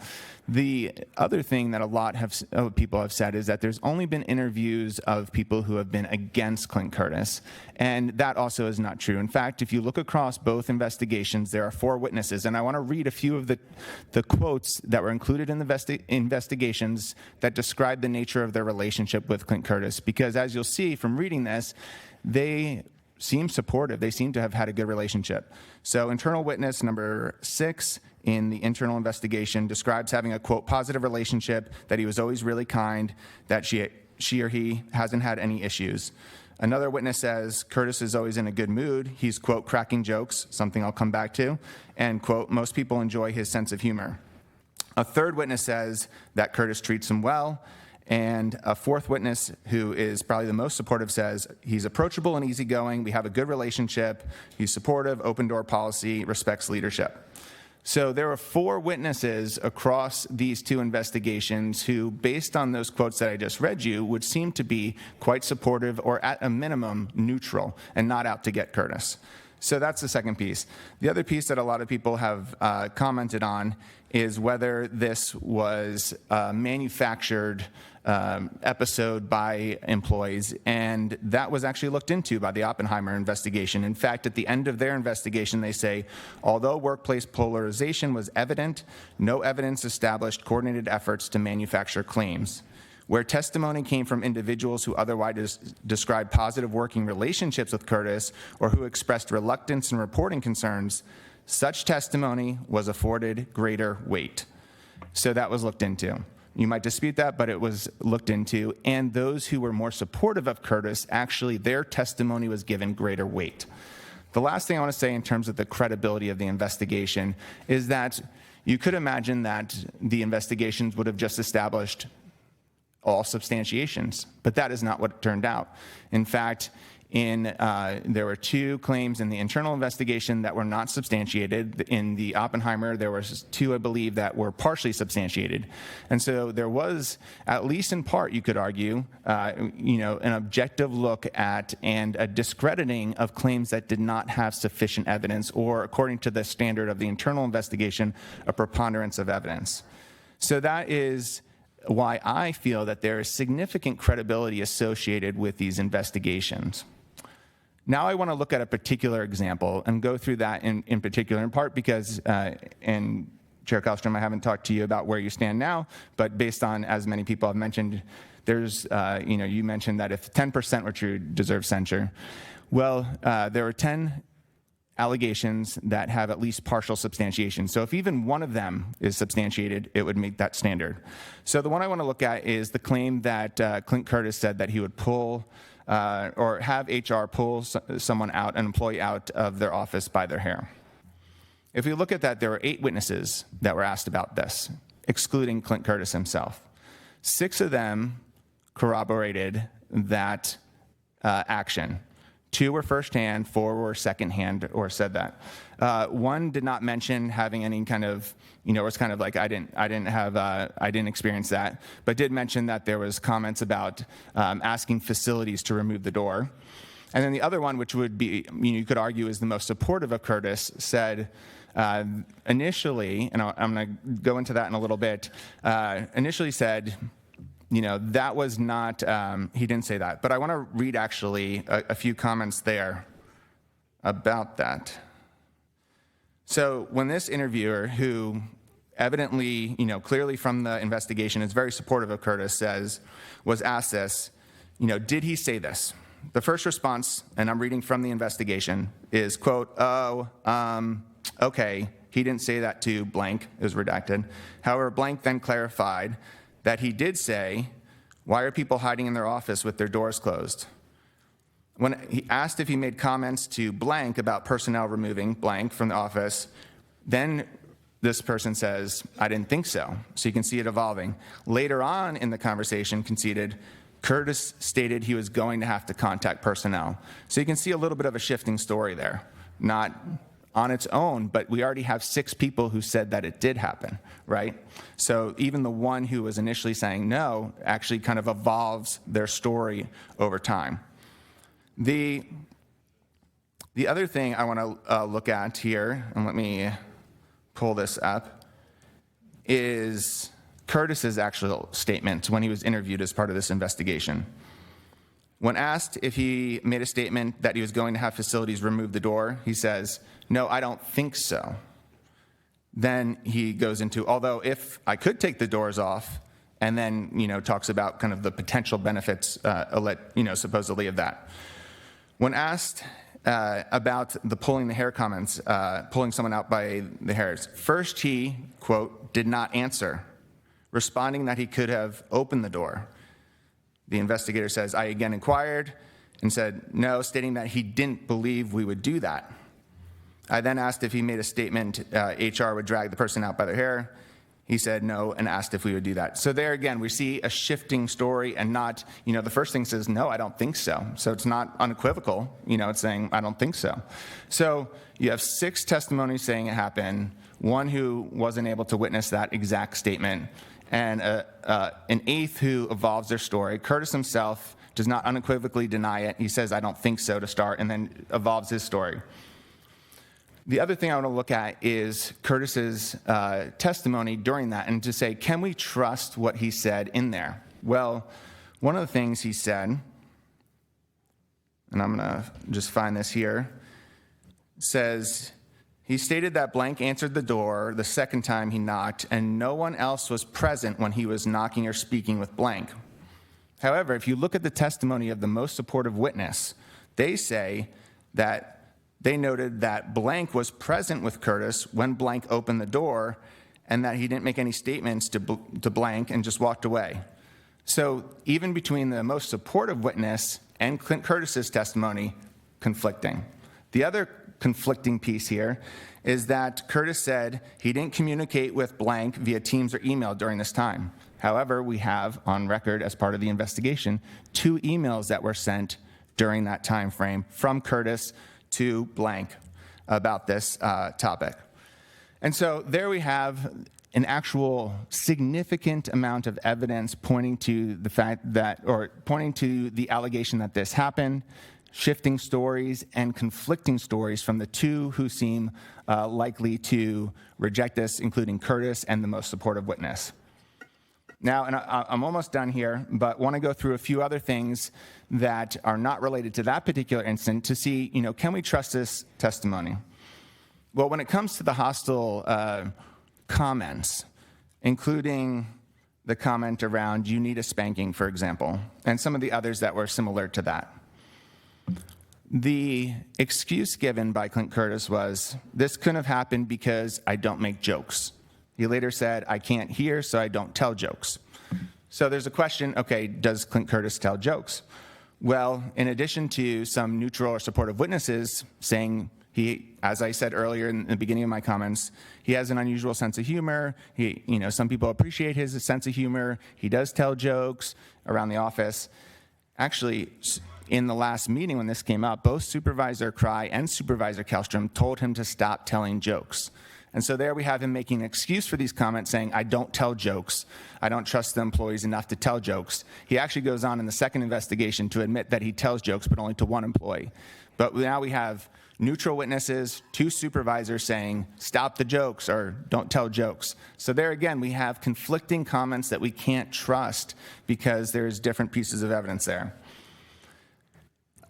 V: The other thing that a lot of people have said is that there's only been interviews of people who have been against Clint Curtis, and that also is not true. In fact, if you look across both investigations, there are 4 witnesses, and I want to read a few of the quotes that were included in the investigations that describe the nature of their relationship with Clint Curtis, because as you'll see from reading this, they seem supportive. They seem to have had a good relationship. So internal witness number 6 in the internal investigation describes having a, quote, positive relationship, that he was always really kind, that she or he hasn't had any issues. Another witness says Curtis is always in a good mood. He's, quote, cracking jokes, something I'll come back to, and, quote, most people enjoy his sense of humor. A third witness says that Curtis treats him well, and a fourth witness, who is probably the most supportive, says he's approachable and easygoing, we have a good relationship, he's supportive, open door policy, respects leadership. So there are 4 witnesses across these 2 investigations who, based on those quotes that I just read you, would seem to be quite supportive, or at a minimum neutral, and not out to get Curtis. So that's the second piece. The other piece that a lot of people have commented on is whether this was a manufactured episode by employees, and that was actually looked into by the Oppenheimer investigation. In fact, at the end of their investigation, they say, although workplace polarization was evident, no evidence established coordinated efforts to manufacture claims. Where testimony came from individuals who otherwise described positive working relationships with Curtis, or who expressed reluctance in reporting concerns, such testimony was afforded greater weight. So that was looked into. You might dispute that, but it was looked into. And those who were more supportive of Curtis, actually, their testimony was given greater weight. The last thing I want to say in terms of the credibility of the investigation is that you could imagine that the investigations would have just established all substantiations, but that is not what it turned out. In fact, there were 2 claims in the internal investigation that were not substantiated. In the Oppenheimer, there were 2, I believe, that were partially substantiated. And so there was, at least in part, you could argue, an objective look at and a discrediting of claims that did not have sufficient evidence, or according to the standard of the internal investigation, a preponderance of evidence. So that is why I feel that there is significant credibility associated with these investigations. Now I want to look at a particular example and go through that in particular, in part because, and Chair Kallstrom, I haven't talked to you about where you stand now, but based on, as many people have mentioned, there's, you mentioned that if 10% were true, deserve censure. Well, there were 10 allegations that have at least partial substantiation. So if even one of them is substantiated, it would meet that standard. So the one I want to look at is the claim that Clint Curtis said that he would pull or have HR pull someone out, an employee out of their office by their hair. If we look at that, there were 8 witnesses that were asked about this, excluding Clint Curtis himself. 6 of them corroborated that action. 2 were firsthand, 4 were secondhand, or said that. 1 did not mention having any kind of, it was kind of like I didn't experience that, but did mention that there was comments about asking facilities to remove the door. And then the other one, which would be, you could argue is the most supportive of Curtis, said initially, and I'm going to go into that in a little bit, initially said, that was not, he didn't say that. But I want to read actually a few comments there about that. So when this interviewer, who evidently, clearly from the investigation is very supportive of Curtis, was asked this, did he say this? The first response, and I'm reading from the investigation, is, quote, okay, he didn't say that to blank, it was redacted. However, blank then clarified that he did say, why are people hiding in their office with their doors closed? When he asked if he made comments to blank about personnel removing blank from the office, then this person says, I didn't think so. So you can see it evolving. Later on in the conversation, conceded, Curtis stated he was going to have to contact personnel. So you can see a little bit of a shifting story there. Not on its own, but we already have 6 people who said that it did happen, right? So even the one who was initially saying no actually kind of evolves their story over time. The other thing I want to look at here, and let me pull this up, is Curtis's actual statement when he was interviewed as part of this investigation. When asked if he made a statement that he was going to have facilities remove the door, he says, no, I don't think so. Then he goes into, although if I could take the doors off, and then, talks about kind of the potential benefits, supposedly of that. When asked about the pulling the hair comments, pulling someone out by the hairs, first he, quote, did not answer, responding that he could have opened the door. The investigator says, I again inquired and said no, stating that he didn't believe we would do that. I then asked if he made a statement HR would drag the person out by their hair. He said no and asked if we would do that. So there again, we see a shifting story and not, the first thing says, no, I don't think so. So it's not unequivocal, it's saying, I don't think so. So you have 6 testimonies saying it happened, 1 who wasn't able to witness that exact statement, and an 8th who evolves their story. Curtis himself does not unequivocally deny it. He says, I don't think so to start, and then evolves his story. The other thing I want to look at is Curtis's testimony during that, and to say, can we trust what he said in there? Well, one of the things he said, and I'm going to just find this here, says, he stated that blank answered the door the second time he knocked, and no one else was present when he was knocking or speaking with blank. However, if you look at the testimony of the most supportive witness, they say that they noted that blank was present with Curtis when blank opened the door, and that he didn't make any statements to blank and just walked away. So even between the most supportive witness and Clint Curtis's testimony, conflicting. The other conflicting piece here is that Curtis said he didn't communicate with blank via Teams or email during this time. However, we have on record as part of the investigation 2 emails that were sent during that time frame from Curtis to blank about this topic. And so there we have an actual significant amount of evidence pointing to the fact that, or pointing to the allegation that this happened, shifting stories and conflicting stories from the 2 who seem likely to reject this, including Curtis and the most supportive witness. Now, and I'm almost done here, but want to go through a few other things that are not related to that particular incident to see, can we trust this testimony? Well, when it comes to the hostile comments, including the comment around you need a spanking, for example, and some of the others that were similar to that. The excuse given by Clint Curtis was, this couldn't have happened because I don't make jokes. He later said, I can't hear, so I don't tell jokes. So there's a question, okay, does Clint Curtis tell jokes? Well, in addition to some neutral or supportive witnesses saying he, as I said earlier in the beginning of my comments, he has an unusual sense of humor. Some people appreciate his sense of humor. He does tell jokes around the office. Actually, in the last meeting when this came up, both Supervisor Cry and Supervisor Kellstrom told him to stop telling jokes. And so there we have him making an excuse for these comments, saying, I don't tell jokes. I don't trust the employees enough to tell jokes. He actually goes on in the second investigation to admit that he tells jokes, but only to one employee. But now we have neutral witnesses, 2 supervisors saying, stop the jokes or don't tell jokes. So there again, we have conflicting comments that we can't trust because there's different pieces of evidence there.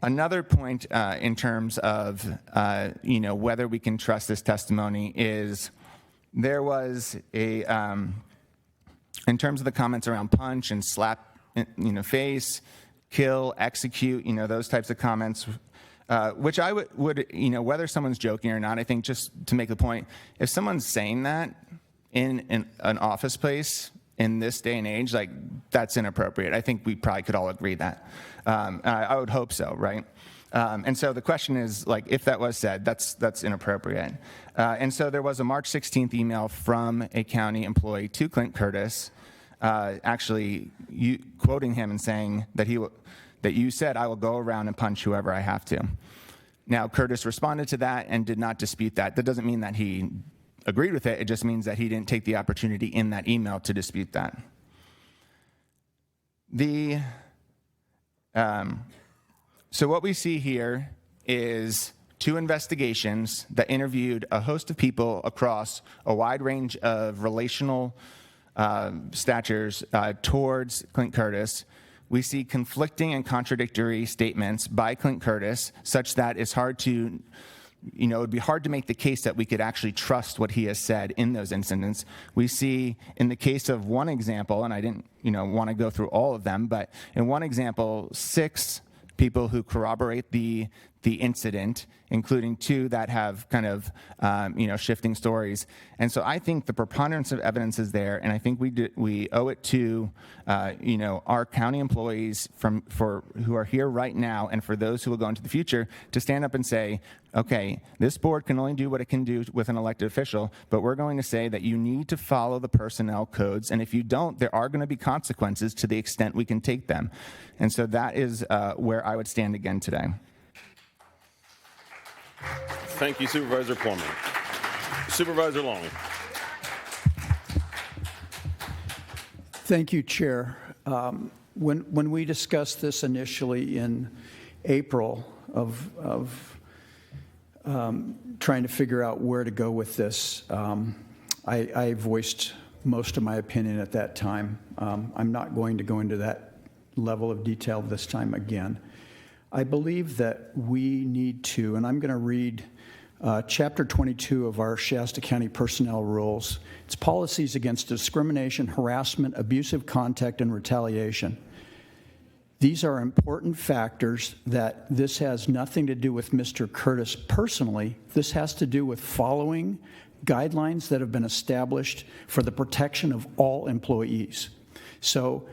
V: Another point in terms of whether we can trust this testimony is there was a in terms of the comments around punch and slap face, kill, execute, those types of comments, which I would whether someone's joking or not, I think just to make the point, if someone's saying that in an office place in this day and age, like, that's inappropriate. I think we probably could all agree that. I would hope so, right? And so the question is, like, if that was said, that's inappropriate. And so there was a March 16th email from a county employee to Clint Curtis, actually quoting him and saying that you said, I will go around and punch whoever I have to. Now, Curtis responded to that and did not dispute that. That doesn't mean that he agreed with it. It just means that he didn't take the opportunity in that email to dispute that. So what we see here is 2 investigations that interviewed a host of people across a wide range of relational statures towards Clint Curtis. We see conflicting and contradictory statements by Clint Curtis, such that it's hard to, it would be hard to make the case that we could actually trust what he has said in those incidents. We see in the case of one example, and I didn't, want to go through all of them, but in one example, 6 people who corroborate the incident, including 2 that have kind of, shifting stories. And so I think the preponderance of evidence is there, and I think we owe it to, our county employees who are here right now, and for those who will go into the future, to stand up and say, okay, this board can only do what it can do with an elected official, but we're going to say that you need to follow the personnel codes, and if you don't, there are going to be consequences to the extent we can take them. And so that is where I would stand again today.
A: Thank you, Supervisor Plummer. Supervisor Long.
C: Thank you, Chair. When we discussed this initially in April of trying to figure out where to go with this, I voiced most of my opinion at that time. I'm not going to go into that level of detail this time again. I believe that we need to, and I'm going to read Chapter 22 of our Shasta County Personnel Rules. It's policies against discrimination, harassment, abusive contact, and retaliation. These are important factors that this has nothing to do with Mr. Curtis personally. This has to do with following guidelines that have been established for the protection of all employees. So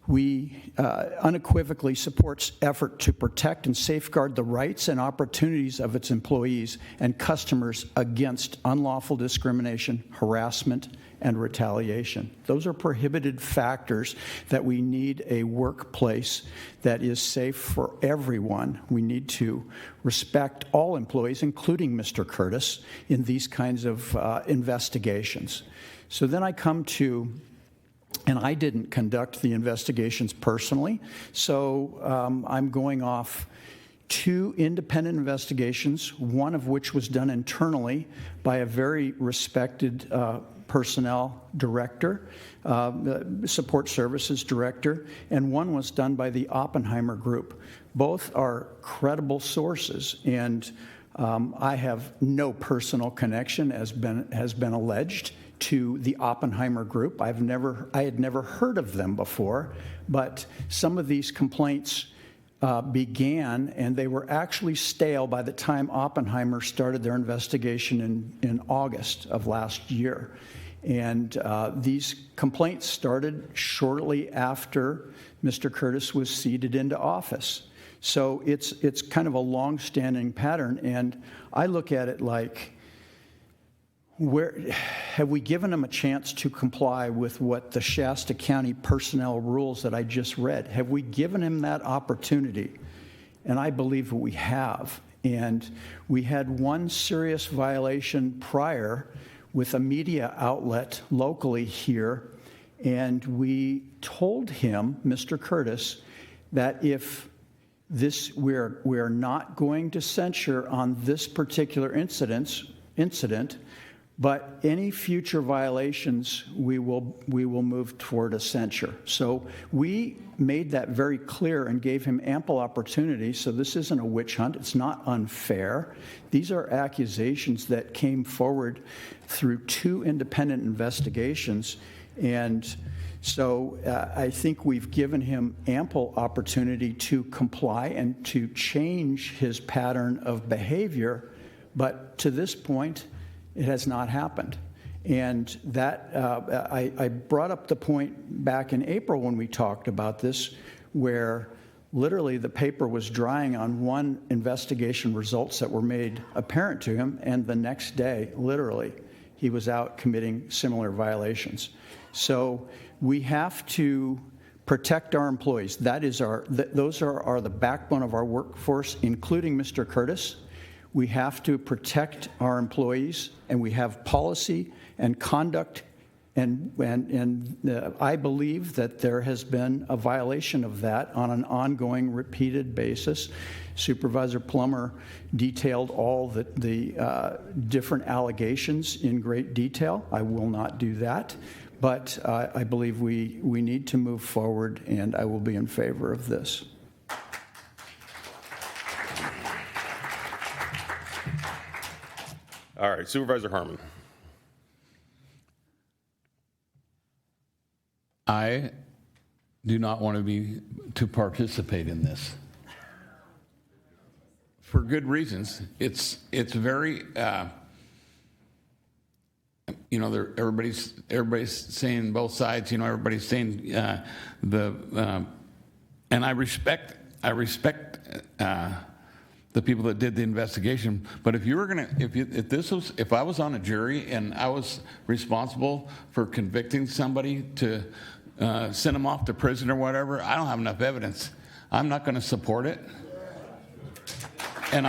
C: we unequivocally supports effort to protect and safeguard the rights and opportunities of its employees and customers against unlawful discrimination, harassment, and retaliation. Those are prohibited factors that we need a workplace that is safe for everyone. We need to respect all employees, including Mr. Curtis, in these kinds of investigations. So then I come to, and I didn't conduct the investigations personally, so I'm going off 2 independent investigations, one of which was done internally by a very respected personnel director, support services director, and one was done by the Oppenheimer Group. Both are credible sources, and I have no personal connection, as has been alleged, to the Oppenheimer Group. I had never heard of them before, but some of these complaints began, and they were actually stale by the time Oppenheimer started their investigation in August of last year. And these complaints started shortly after Mr. Curtis was seated into office. So it's kind of a long-standing pattern, and I look at it like, where have we given him a chance to comply with what the Shasta County personnel rules that I just read? Have we given him that opportunity? And I believe we have. And we had one serious violation prior with a media outlet locally here, and we told him, Mr. Curtis, that if we're not going to censure on this particular incident, but any future violations, we will move toward a censure. So we made that very clear and gave him ample opportunity. So this isn't a witch hunt. It's not unfair. These are accusations that came forward through 2 independent investigations. And so I think we've given him ample opportunity to comply and to change his pattern of behavior. But to this point, it has not happened. And that I brought up the point back in April when we talked about this, where literally the paper was drying on one investigation results that were made apparent to him, and the next day, literally, he was out committing similar violations. So we have to protect our employees. Those are the backbone of our workforce, including Mr. Curtis. We have to protect our employees, and we have policy and conduct, and I believe that there has been a violation of that on an ongoing, repeated basis. Supervisor Plummer detailed all the different allegations in great detail. I will not do that, but I believe we need to move forward, and I will be in favor of this.
A: All right, Supervisor Harmon.
D: I do not want to participate in this for good reasons. It's very everybody's saying both sides. Everybody's saying and I respect the people that did the investigation. But if I was on a jury and I was responsible for convicting somebody to send them off to prison or whatever, I don't have enough evidence. I'm not going to support it. And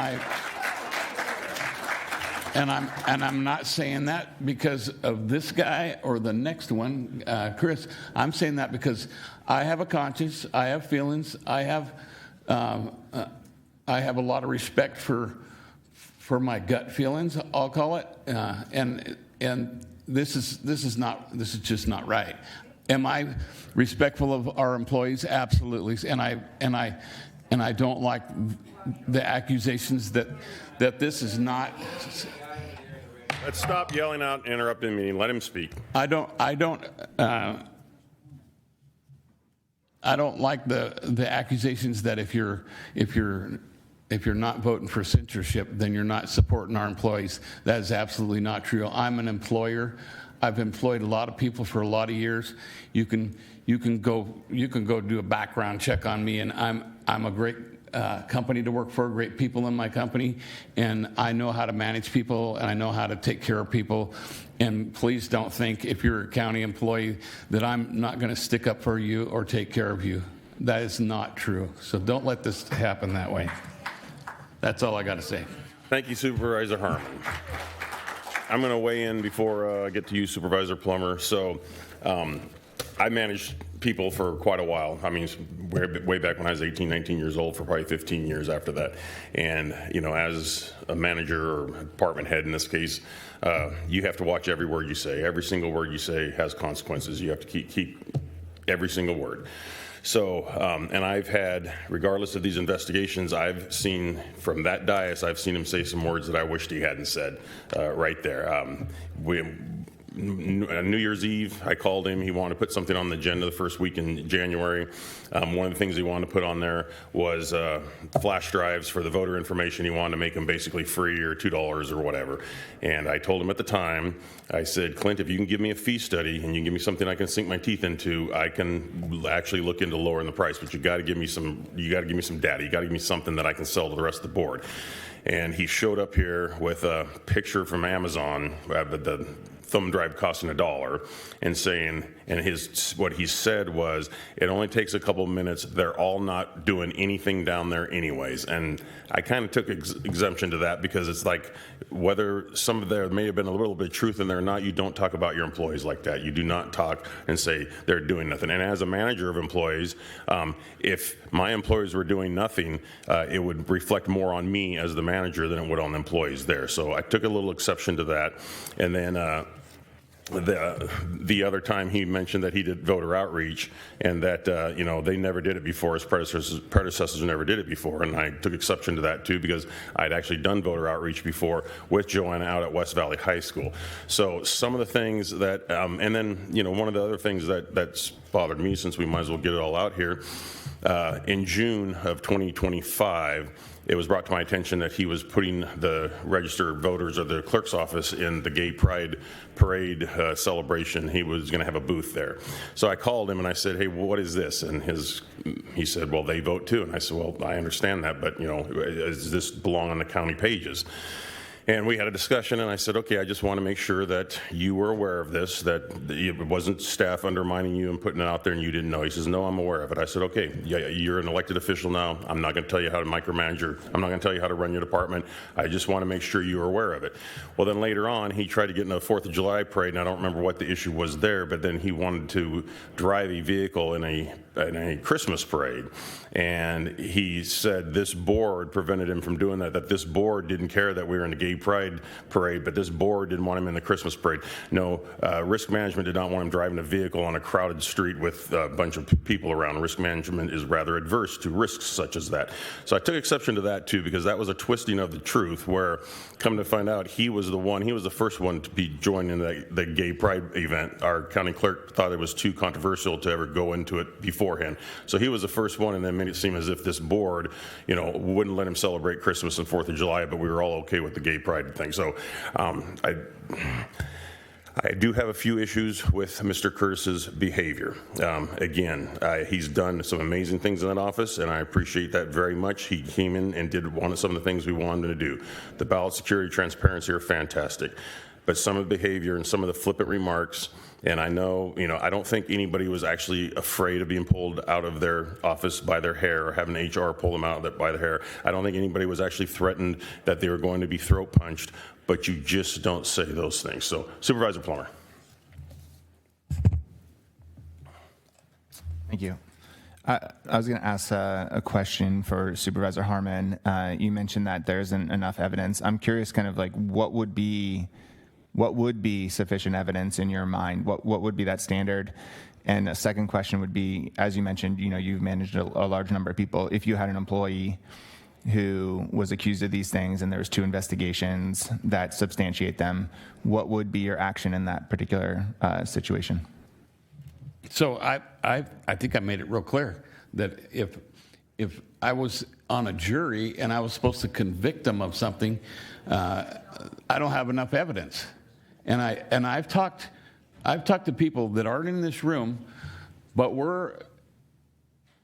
D: I'm not saying that because of this guy or the next one, Chris. I'm saying that because I have a conscience, I have feelings, I have a lot of respect for my gut feelings, I'll call it, and this is just not right. Am I respectful of our employees? Absolutely, and I don't like the accusations that this is not.
A: Let's stop yelling out and interrupting the meeting. Let him speak.
D: I don't like the accusations that if you're if you're not voting for censorship, then you're not supporting our employees. That is absolutely not true. I'm an employer. I've employed a lot of people for a lot of years. You can go do a background check on me, and I'm a great company to work for, great people in my company, and I know how to manage people, and I know how to take care of people. And please don't think, if you're a county employee, that I'm not going to stick up for you or take care of you. That is not true. So don't let this happen that way. That's all I got to say.
A: Thank you, Supervisor Harmon. I'm going to weigh in before I get to you, Supervisor Plummer. So I managed people for quite a while. I mean, way back when I was 18, 19 years old, for probably 15 years after that. And, you know, as a manager or department head in this case, you have to watch every word you say. Every single word you say has consequences. You have to keep every single word. So, and I've had, regardless of these investigations, I've seen from that dais, I've seen him say some words that I wished he hadn't said right there. New Year's Eve, I called him. He wanted to put something on the agenda the first week in January. One of the things he wanted to put on there was flash drives for the voter information. He wanted to make them basically free or $2 or whatever. And I told him at the time, I said, Clint, if you can give me a fee study and you give me something I can sink my teeth into, I can actually look into lowering the price. But you got to give me some. You got to give me some data. You got to give me something that I can sell to the rest of the board. And he showed up here with a picture from Amazon, the thumb drive costing $1, and saying, and what he said was, it only takes a couple of minutes. They're all not doing anything down there anyways. And I kind of took exemption to that, because it's like, whether some of there may have been a little bit of truth in there or not, you don't talk about your employees like that. You do not talk and say they're doing nothing. And as a manager of employees, if my employees were doing nothing, it would reflect more on me as the manager than it would on the employees there. So I took a little exception to that. And then the other time he mentioned that he did voter outreach, and that you know, they never did it before. His predecessors never did it before, and I took exception to that too, because I'd actually done voter outreach before with Joanna out at West Valley High School. So some of the things that, and then, you know, one of the other things that's bothered me, since we might as well get it all out here, in June of 2025. It was brought to my attention that he was putting the registered voters of the clerk's office in the Gay Pride Parade celebration. He was going to have a booth there. So I called him and I said, hey, what is this? And he said, well, they vote too. And I said, well, I understand that, but, you know, does this belong on the county pages? And we had a discussion, and I said, okay, I just want to make sure that you were aware of this, that it wasn't staff undermining you and putting it out there and you didn't know. He says, no, I'm aware of it. I said, okay, yeah, you're an elected official now. I'm not going to tell you how to micromanage I'm not going to tell you how to run your department. I just want to make sure you're aware of it. Well, then later on, he tried to get in a 4th of July parade, and I don't remember what the issue was there, but then he wanted to drive a vehicle in a Christmas parade. And he said this board prevented him from doing that this board didn't care that we were in the Gay Pride Parade, but this board didn't want him in the Christmas parade. No, risk management did not want him driving a vehicle on a crowded street with a bunch of people around. Risk management is rather adverse to risks such as that. So I took exception to that too, because that was a twisting of the truth, where, come to find out, he was the first one to be joining the Gay Pride event. Our county clerk thought it was too controversial to ever go into it beforehand. So he was the first one, and then made it seem as if this board, you know, wouldn't let him celebrate Christmas and 4th of July, but we were all okay with the Gay Pride thing. So I do have a few issues with Mr. Curtis's behavior. Again, he's done some amazing things in that office, and I appreciate that very much. He came in and did some of the things we wanted him to do. The ballot security, transparency are fantastic, but some of the behavior and some of the flippant remarks, and I know, you know, I don't think anybody was actually afraid of being pulled out of their office by their hair, or having HR pull them out by the hair. I don't think anybody was actually threatened that they were going to be throat punched, but you just don't say those things. So, Supervisor Plummer.
V: Thank you. I was going to ask a question for Supervisor Harmon. You mentioned that there isn't enough evidence. I'm curious, kind of like, what would be sufficient evidence in your mind? What would be that standard? And a second question would be, as you mentioned, you know, you've managed a large number of people. If you had an employee who was accused of these things and there's 2 investigations that substantiate them, what would be your action in that particular situation?
D: So I think I made it real clear that if I was on a jury and I was supposed to convict them of something, I don't have enough evidence. And I've talked to people that aren't in this room, but were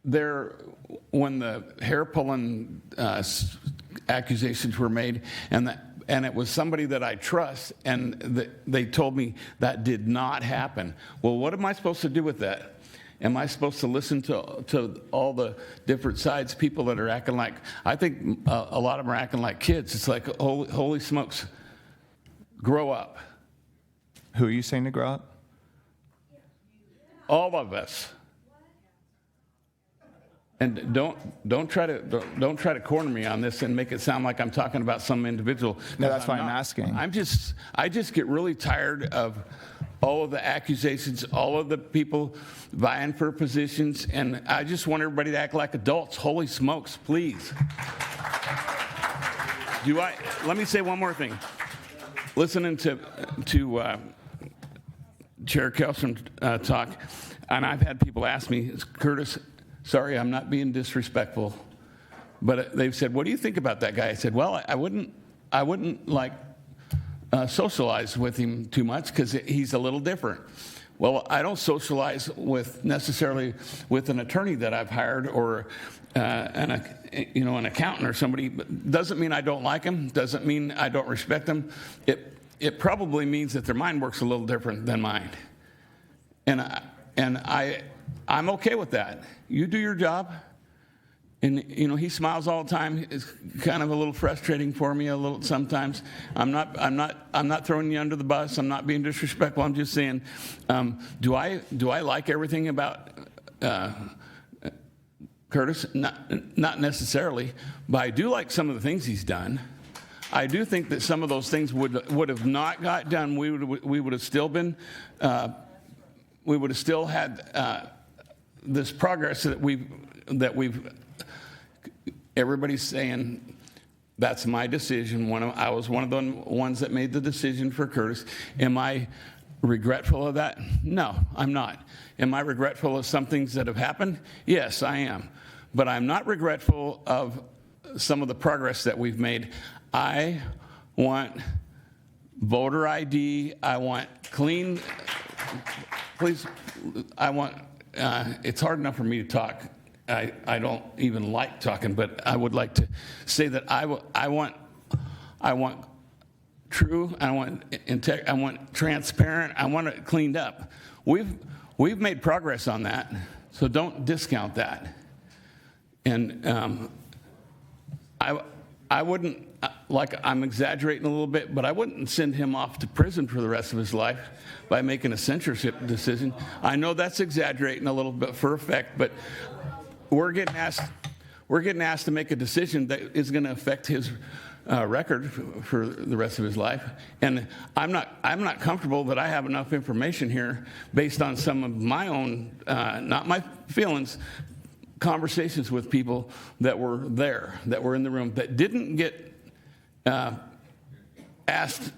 D: there when the hair pulling accusations were made, and it was somebody that I trust, and they told me that did not happen. Well, what am I supposed to do with that? Am I supposed to listen to all the different sides, people that are acting like, I think a lot of them are acting like kids. It's like, holy smokes, grow up.
V: Who are you saying to grow up?
D: All of us. And don't try to corner me on this and make it sound like I'm talking about some individual.
V: No, that's why I'm asking.
D: I just get really tired of all of the accusations, all of the people vying for positions, and I just want everybody to act like adults. Holy smokes, please. Let me say one more thing. Listening to Chair Kelson talk, and I've had people ask me, Curtis, sorry, I'm not being disrespectful, but they've said, what do you think about that guy? I said, well, I wouldn't like socialize with him too much because he's a little different. Well, I don't socialize necessarily with an attorney that I've hired or an accountant or somebody. Doesn't mean I don't like him. Doesn't mean I don't respect him. It probably means that their mind works a little different than mine, and I'm okay with that. You do your job. And, he smiles all the time. It's kind of a little frustrating for me sometimes. I'm not throwing you under the bus. I'm not being disrespectful. I'm just saying, do I like everything about Curtis? Not necessarily, but I do like some of the things he's done. I do think that some of those things would have not got done. We would have still been, we would have still had this progress that we've. Everybody's saying that's my decision. I was one of the ones that made the decision for Curtis. Am I regretful of that? No, I'm not. Am I regretful of some things that have happened? Yes, I am. But I'm not regretful of some of the progress that we've made. I want voter ID. I want clean, please, I want, it's hard enough for me to talk. I don't even like talking, but I would like to say that I want true, I want transparent, I want it cleaned up. We've made progress on that, so don't discount that. And I wouldn't, like I'm exaggerating a little bit, but I wouldn't send him off to prison for the rest of his life by making a censorship decision. I know that's exaggerating a little bit for effect, but we're getting asked to make a decision that is going to affect his record for the rest of his life, and I'm not comfortable that I have enough information here based on some of my own, not my feelings, conversations with people that were there, that were in the room, that didn't get asked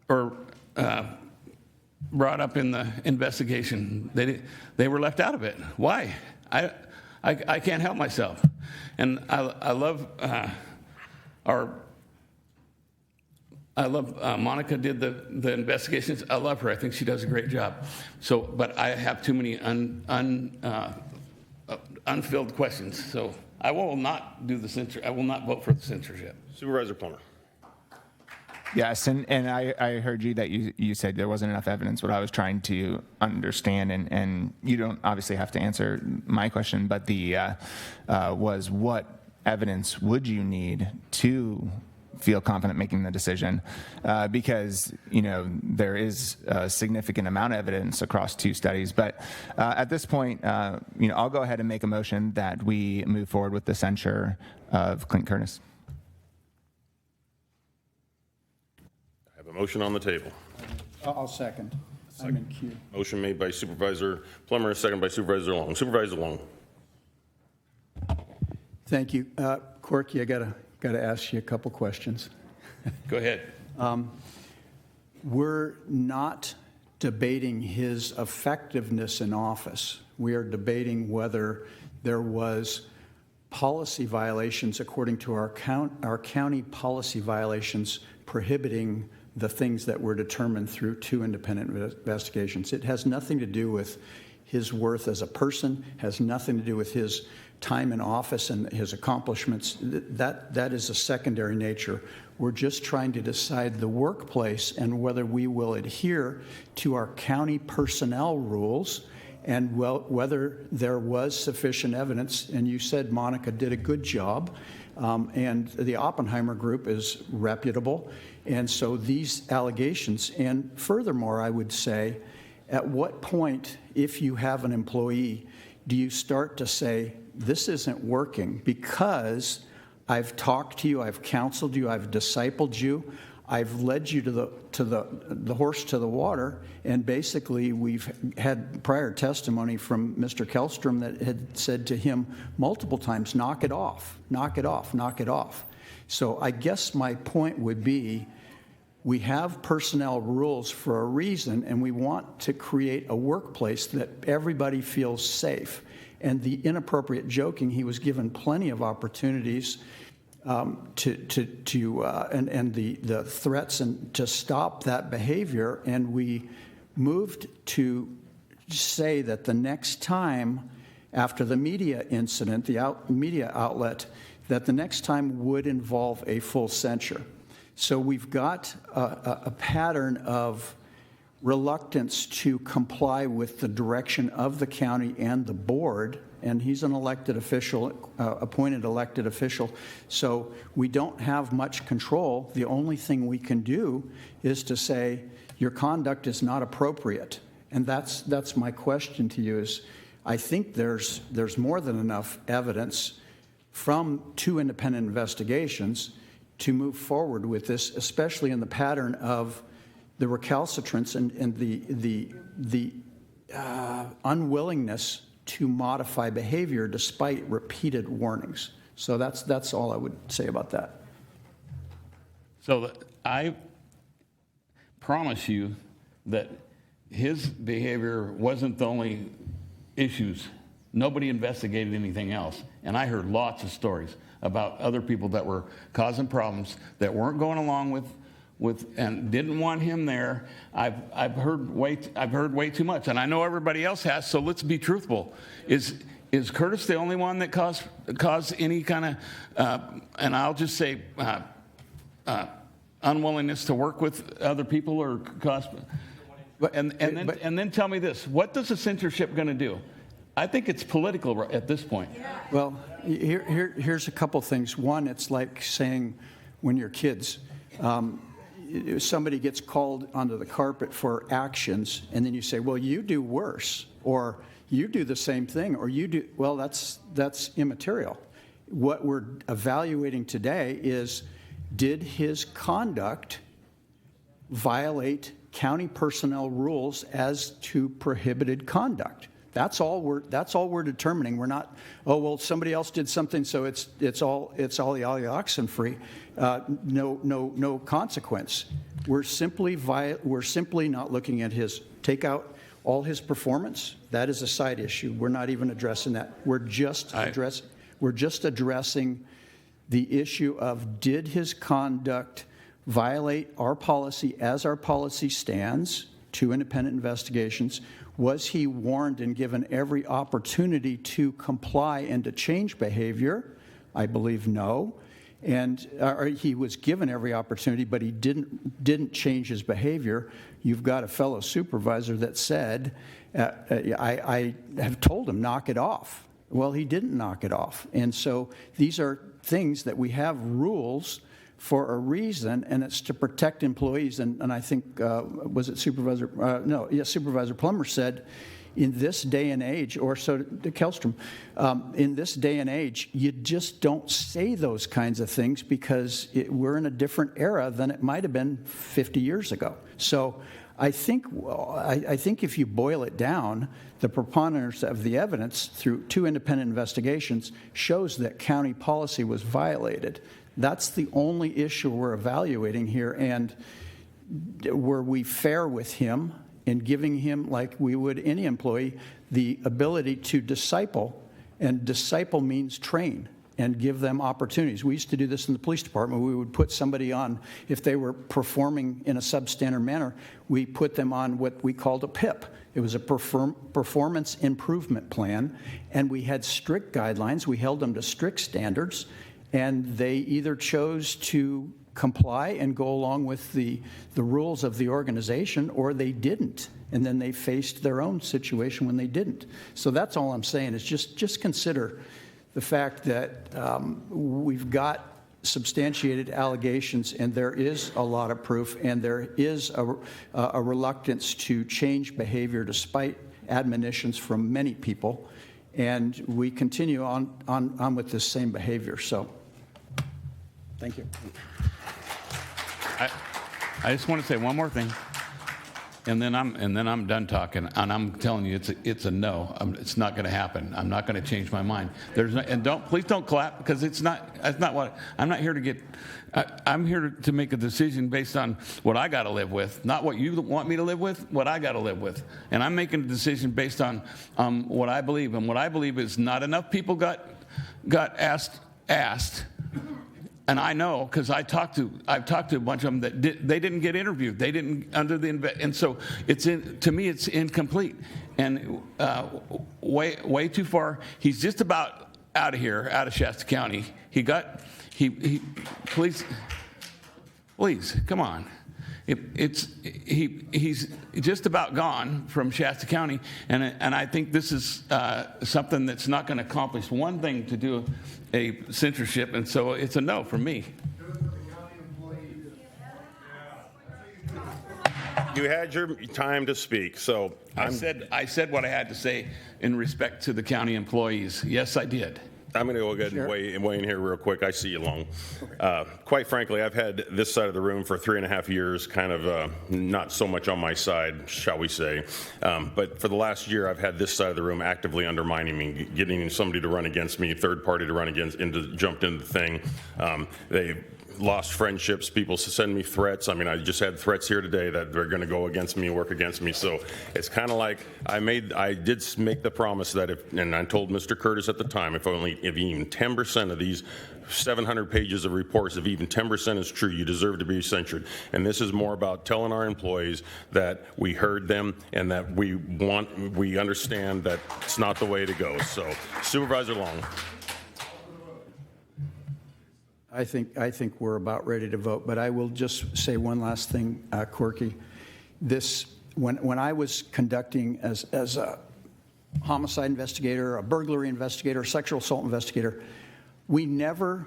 D: or brought up in the investigation. They were left out of it. Why? I can't help myself. And I love Monica did the investigations. I love her. I think she does a great job. So, but I have too many unfilled questions. So I will not do the censure. I will not vote for the censorship.
A: Supervisor Plummer.
V: Yes, and I heard you that you said there wasn't enough evidence. What I was trying to understand, and you don't obviously have to answer my question, but was what evidence would you need to feel confident making the decision? Because there is a significant amount of evidence across two studies. But at this point, I'll go ahead and make a motion that we move forward with the censure of Clint Curtis.
A: A motion on the table.
C: I'll second. I'm in queue.
A: Motion made by Supervisor Plummer, second by Supervisor Long. Supervisor Long.
C: Thank you. Corky, I gotta ask you a couple questions.
D: Go ahead.
C: We're not debating his effectiveness in office. We are debating whether there was policy violations according to our county policy violations prohibiting the things that were determined through 2 independent investigations. It has nothing to do with his worth as a person, has nothing to do with his time in office and his accomplishments. That is a secondary nature. We're just trying to decide the workplace and whether we will adhere to our county personnel rules and whether there was sufficient evidence. And you said Monica did a good job, and the Oppenheimer group is reputable. And so these allegations, and furthermore, I would say, at what point, if you have an employee, do you start to say, this isn't working because I've talked to you, I've counseled you, I've discipled you, I've led you to the horse to the water, and basically we've had prior testimony from Mr. Kellstrom that had said to him multiple times, knock it off, knock it off, knock it off. So I guess my point would be, we have personnel rules for a reason, and we want to create a workplace that everybody feels safe. And the inappropriate joking, he was given plenty of opportunities and the threats and to stop that behavior. And we moved to say that the next time after the media incident, the media outlet, that the next time would involve a full censure. So we've got a pattern of reluctance to comply with the direction of the county and the board, and he's an elected official, appointed elected official, so we don't have much control. The only thing we can do is to say, your conduct is not appropriate. And that's my question to you is, I think there's more than enough evidence from 2 independent investigations to move forward with this, especially in the pattern of the recalcitrance and the unwillingness to modify behavior despite repeated warnings. So that's all I would say about that.
D: So I promise you that his behavior wasn't the only issues. Nobody investigated anything else. And I heard lots of stories about other people that were causing problems, that weren't going along with and didn't want him there. I've heard way too much, and I know everybody else has. So let's be truthful. Is Curtis the only one that caused any kind of and I'll just say unwillingness to work with other people or cause? And then tell me this: what does the censorship going to do? I think it's political at this point.
C: Well, here's a couple things. One, it's like saying when you're kids, somebody gets called onto the carpet for actions, and then you say, well, you do worse, or you do the same thing, or you do, well, that's immaterial. What we're evaluating today is, did his conduct violate county personnel rules as to prohibited conduct? That's all we're determining. We're not, oh well, somebody else did something, so it's all the oxen free. No consequence. We're simply not looking at his take out all his performance. That is a side issue. We're not even addressing that. We're just addressing the issue of, did his conduct violate our policy as our policy stands? 2 independent investigations. Was he warned and given every opportunity to comply and to change behavior? I believe no. And he was given every opportunity, but he didn't change his behavior. You've got a fellow supervisor that said, I have told him, knock it off. Well, he didn't knock it off. And so these are things that we have rules for a reason, and it's to protect employees. And I think, was it Supervisor? Supervisor Plummer said, in this day and age, or so did Kellstrom, in this day and age, you just don't say those kinds of things because we're in a different era than it might have been 50 years ago. So I think if you boil it down, the preponderance of the evidence through 2 independent investigations shows that county policy was violated. That's the only issue we're evaluating here. And were we fair with him in giving him, like we would any employee, the ability to disciple? And disciple means train. and give them opportunities. We used to do this in the police department. We would put somebody on, if they were performing in a substandard manner, we put them on what we called a PIP. It was a performance improvement plan, and we had strict guidelines. We held them to strict standards, and they either chose to comply and go along with the rules of the organization, or they didn't. And then they faced their own situation when they didn't. So that's all I'm saying is just consider the fact that we've got substantiated allegations, and there is a lot of proof, and there is a reluctance to change behavior despite admonitions from many people. And we continue on with this same behavior. So thank you.
D: I just want to say one more thing, and then I'm done talking. And I'm telling you, it's a no. It's not going to happen. I'm not going to change my mind. Please don't clap, because that's not what I'm not here to get. I'm here to make a decision based on what I got to live with, not what you want me to live with. What I got to live with, and I'm making a decision based on what I believe, and what I believe is not enough people got asked. And I know, because I've talked to a bunch of them that they didn't get interviewed. They didn't and so to me it's incomplete and way too far. He's just about out of here, out of Shasta County. Please come on. He's just about gone from Shasta County, and I think this is something that's not going to accomplish one thing to do a censorship, and so it's a no for me.
A: You had your time to speak, so
D: I said what I had to say in respect to the county employees. Yes, I did.
A: I'm going to go ahead and weigh in here real quick. I see you long. Quite frankly, I've had this side of the room for 3.5 years, kind of not so much on my side, shall we say. But for the last year, I've had this side of the room actively undermining me, getting somebody to run against me, third party to run against, jumped into the thing. They lost friendships. People send me threats. I mean, I just had threats here today that they're going to go against me, work against me. So it's kind of like I did make the promise that and I told Mr. Curtis at the time, if even 10% of these 700 pages of reports, if even 10% is true, you deserve to be censured. And this is more about telling our employees that we heard them and that we understand that it's not the way to go. So, Supervisor Long.
C: I think we're about ready to vote, but I will just say one last thing, Corky. When I was conducting as a homicide investigator, a burglary investigator, a sexual assault investigator, we never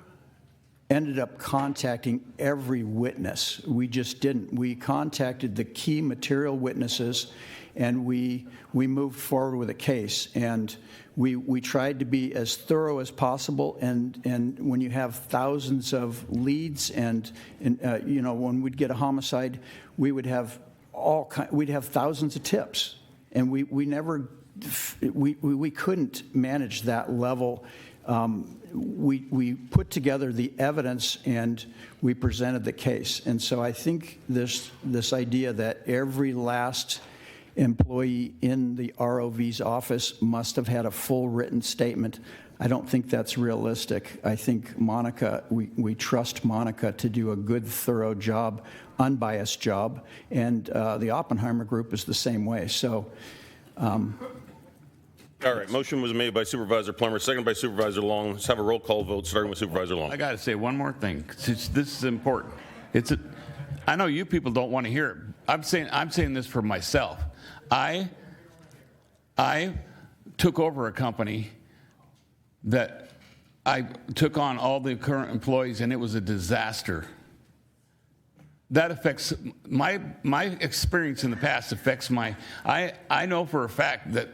C: ended up contacting every witness. We just didn't. We contacted the key material witnesses, and we moved forward with a case. And we tried to be as thorough as possible. And when you have thousands of leads, and when we'd get a homicide, we would have we'd have thousands of tips, and we couldn't manage that level. We put together the evidence and we presented the case. And so I think this idea that every last employee in the ROV's office must have had a full written statement, I don't think that's realistic. I think Monica, we trust Monica to do a good, thorough job, unbiased job, and the Oppenheimer group is the same way. So.
A: All right, motion was made by Supervisor Plummer, seconded by Supervisor Long. Let's have a roll call vote, starting with Supervisor Long.
D: I got to say one more thing. This is important. I know you people don't want to hear it. I'm saying this for myself. I took over a company that I took on all the current employees, and it was a disaster. That affects my experience in the past. Affects I know for a fact that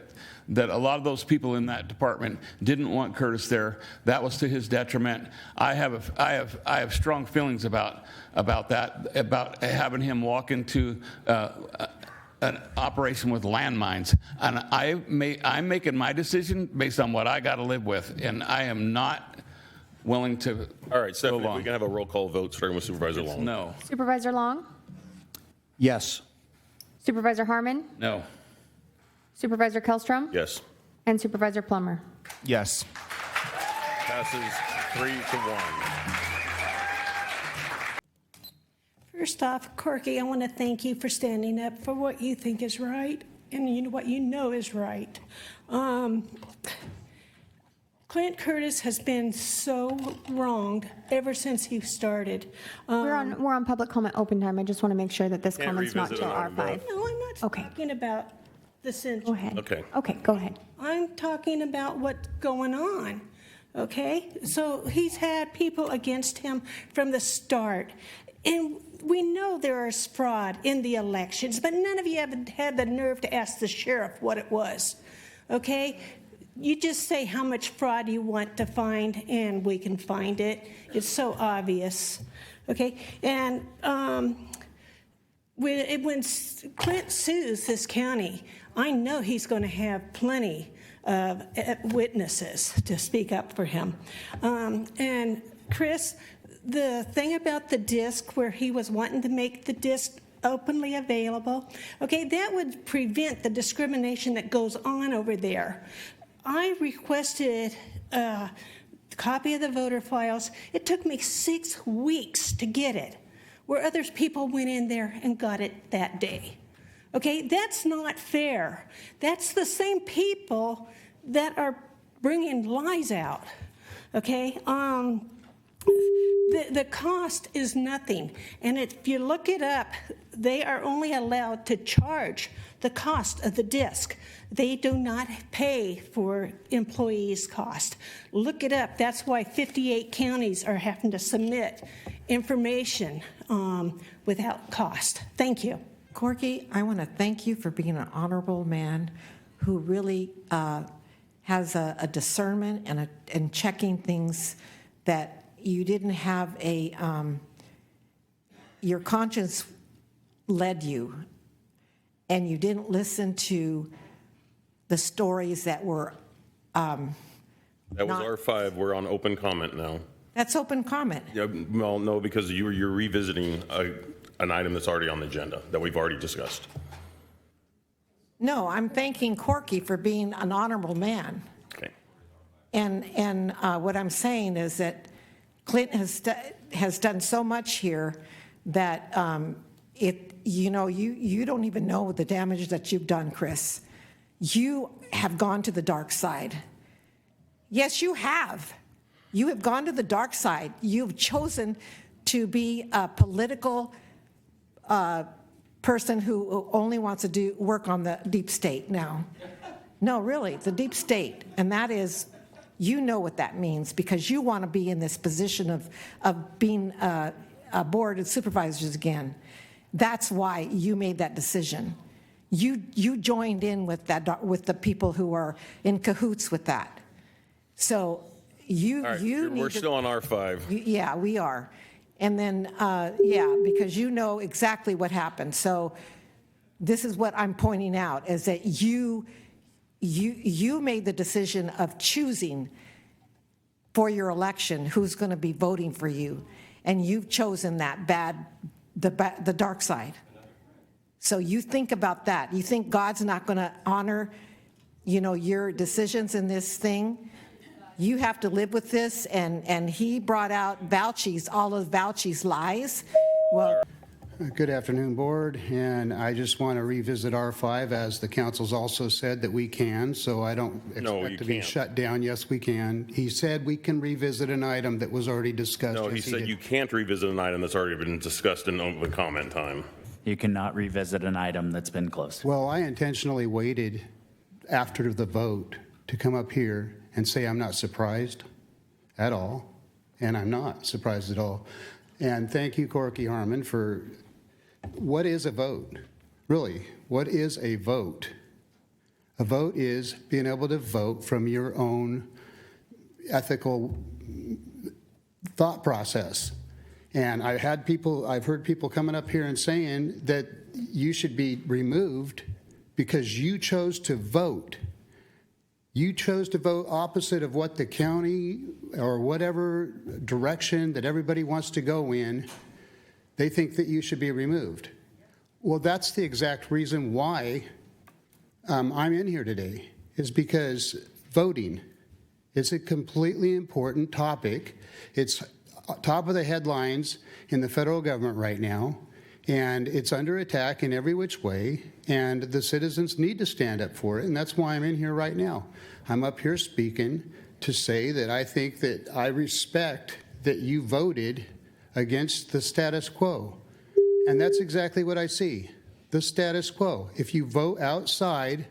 D: a lot of those people in that department didn't want Curtis there. That was to his detriment. I have strong feelings about that, about having him walk into an operation with landmines. And I'm making my decision based on what I got to live with, and I am not willing to.
A: All right, Stephanie, we can have a roll call vote, starting with Supervisor Long.
D: No.
O: Supervisor Long?
C: Yes.
O: Supervisor Harmon?
D: No.
O: Supervisor Kellstrom?
A: Yes.
O: And Supervisor Plummer?
V: Yes.
A: Passes 3-1.
I: First off, Corky, I want to thank you for standing up for what you think is right and what you know is right. Clint Curtis has been so wronged ever since he started.
O: We're on public comment open time. I just want to make sure that this
A: Can't
O: comment's not
A: revisit
O: till
A: it on
O: R5.
I: No, I'm not talking about the censure.
O: Go ahead.
A: Okay.
O: Okay, go ahead.
I: I'm talking about what's going on, okay? So he's had people against him from the start. And we know there is fraud in the elections, but none of you have had the nerve to ask the sheriff what it was, okay? You just say how much fraud you want to find, and we can find it. It's so obvious, okay? And when Clint sues this county, I know he's going to have plenty of witnesses to speak up for him. And Chris, the thing about the disc where he was wanting to make the disc openly available, okay, that would prevent the discrimination that goes on over there. I requested a copy of the voter files. It took me 6 weeks to get it, where other people went in there and got it that day. Okay, that's not fair. That's the same people that are bringing lies out. Okay, the cost is nothing. And if you look it up, they are only allowed to charge the cost of the disc. They do not pay for employees' cost. Look it up. That's why 58 counties are having to submit information without cost. Thank you.
G: Corky, I want to thank you for being an honorable man who really has a discernment and checking things that you didn't have your conscience led you, and you didn't listen to the stories that were
A: That was R5. We're on open comment now.
G: That's open comment.
A: Yeah, well, no, because you're revisiting an item that's already on the agenda that we've already discussed.
G: No, I'm thanking Corky for being an honorable man.
A: Okay.
G: And what I'm saying is that Clint has done so much here that you don't even know the damage that you've done, Chris. You have gone to the dark side. Yes, you have. You have gone to the dark side. You've chosen to be a political person who only wants to work on the deep state now. No, really, the deep state. And that is, you know what that means, because you want to be in this position of being a board of supervisors again. That's why you made that decision. You joined in with the people who are in cahoots with that. So
A: We're still on R5.
G: Yeah, we are. And then, because you know exactly what happened. So this is what I'm pointing out, is that you made the decision of choosing for your election who's going to be voting for you. And you've chosen the dark side. So you think about that. You think God's not going to honor, your decisions in this thing? You have to live with this, and he brought out all of Fauci's lies. Well,
E: good afternoon, board, and I just want to revisit R5, as the council's also said that we can, so I don't expect to be shut down. Yes, we can. He said we can revisit an item that was already discussed.
A: No, he said you can't revisit an item that's already been discussed in open comment time.
F: You cannot revisit an item that's been closed.
E: Well, I intentionally waited after the vote to come up here and say I'm not surprised at all, and I'm not surprised at all. And thank you, Corky Harmon, for what is a vote? Really, what is a vote? A vote is being able to vote from your own ethical thought process. And I've heard people coming up here and saying that you should be removed because you chose to vote. You chose to vote opposite of what the county or whatever direction that everybody wants to go in. They think that you should be removed. Well, that's the exact reason why I'm in here today, is because voting It's a completely important topic. It's top of the headlines in the federal government right now, and it's under attack in every which way, and the citizens need to stand up for it, and that's why I'm in here right now. I'm up here speaking to say that I think that I respect that you voted against the status quo, and that's exactly what I see, the status quo. If you vote outside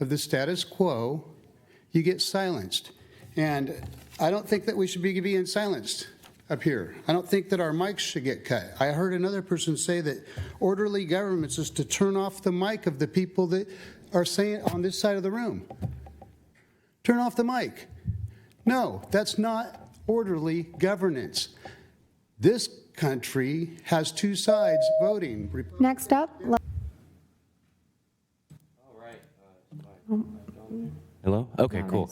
E: of the status quo, you get silenced, and I don't think that we should be being silenced up here. I don't think that our mics should get cut. I heard another person say that orderly government is to turn off the mic of the people that are saying on this side of the room. Turn off the mic. No, that's not orderly governance. This country has two sides voting.
O: Next up.
H: Hello? Okay, cool.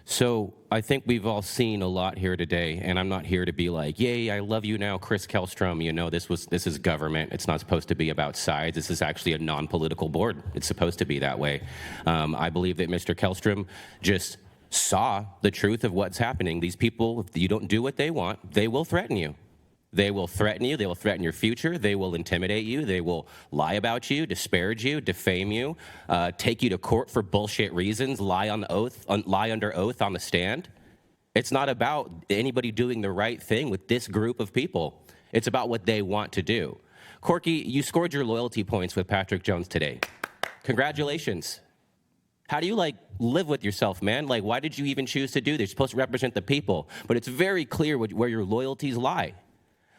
H: So I think we've all seen a lot here today, and I'm not here to be like, yay, I love you now, Chris Kellstrom. You know, this is government. It's not supposed to be about sides. This is actually a non-political board. It's supposed to be that way. I believe that Mr. Kellstrom just saw the truth of what's happening. These people, if you don't do what they want, they will threaten you. They will threaten you. They will threaten your future. They will intimidate you. They will lie about you, disparage you, defame you, take you to court for bullshit reasons, lie under oath on the stand. It's not about anybody doing the right thing with this group of people. It's about what they want to do. Corky, you scored your loyalty points with Patrick Jones today. Congratulations. How do you live with yourself, man? Why did you even choose to do this? You're supposed to represent the people, but it's very clear where your loyalties lie.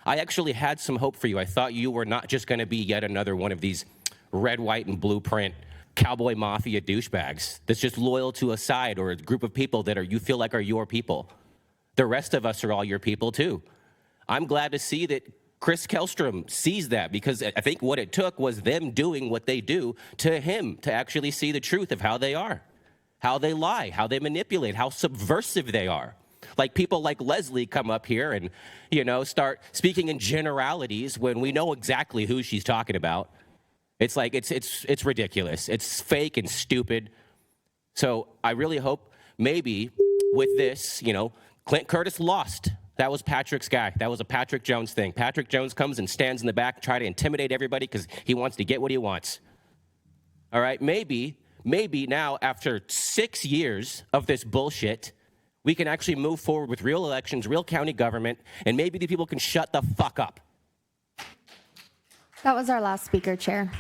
H: I actually had some hope for you. I thought you were not just going to be yet another one of these red, white, and blueprint cowboy mafia douchebags that's just loyal to a side or a group of people that you feel like are your people. The rest of us are all your people too. I'm glad to see that Chris Kellstrom sees that, because I think what it took was them doing what they do to him to actually see the truth of how they are, how they lie, how they manipulate, how subversive they are. Like people like Leslie come up here and, start speaking in generalities when we know exactly who she's talking about. It's like, it's ridiculous. It's fake and stupid. So I really hope maybe with this, Clint Curtis lost. That was Patrick's guy. That was a Patrick Jones thing. Patrick Jones comes and stands in the back, try to intimidate everybody because he wants to get what he wants. All right, maybe now after 6 years of this bullshit, we can actually move forward with real elections, real county government, and maybe the people can shut the fuck up.
O: That was our last speaker, Chair.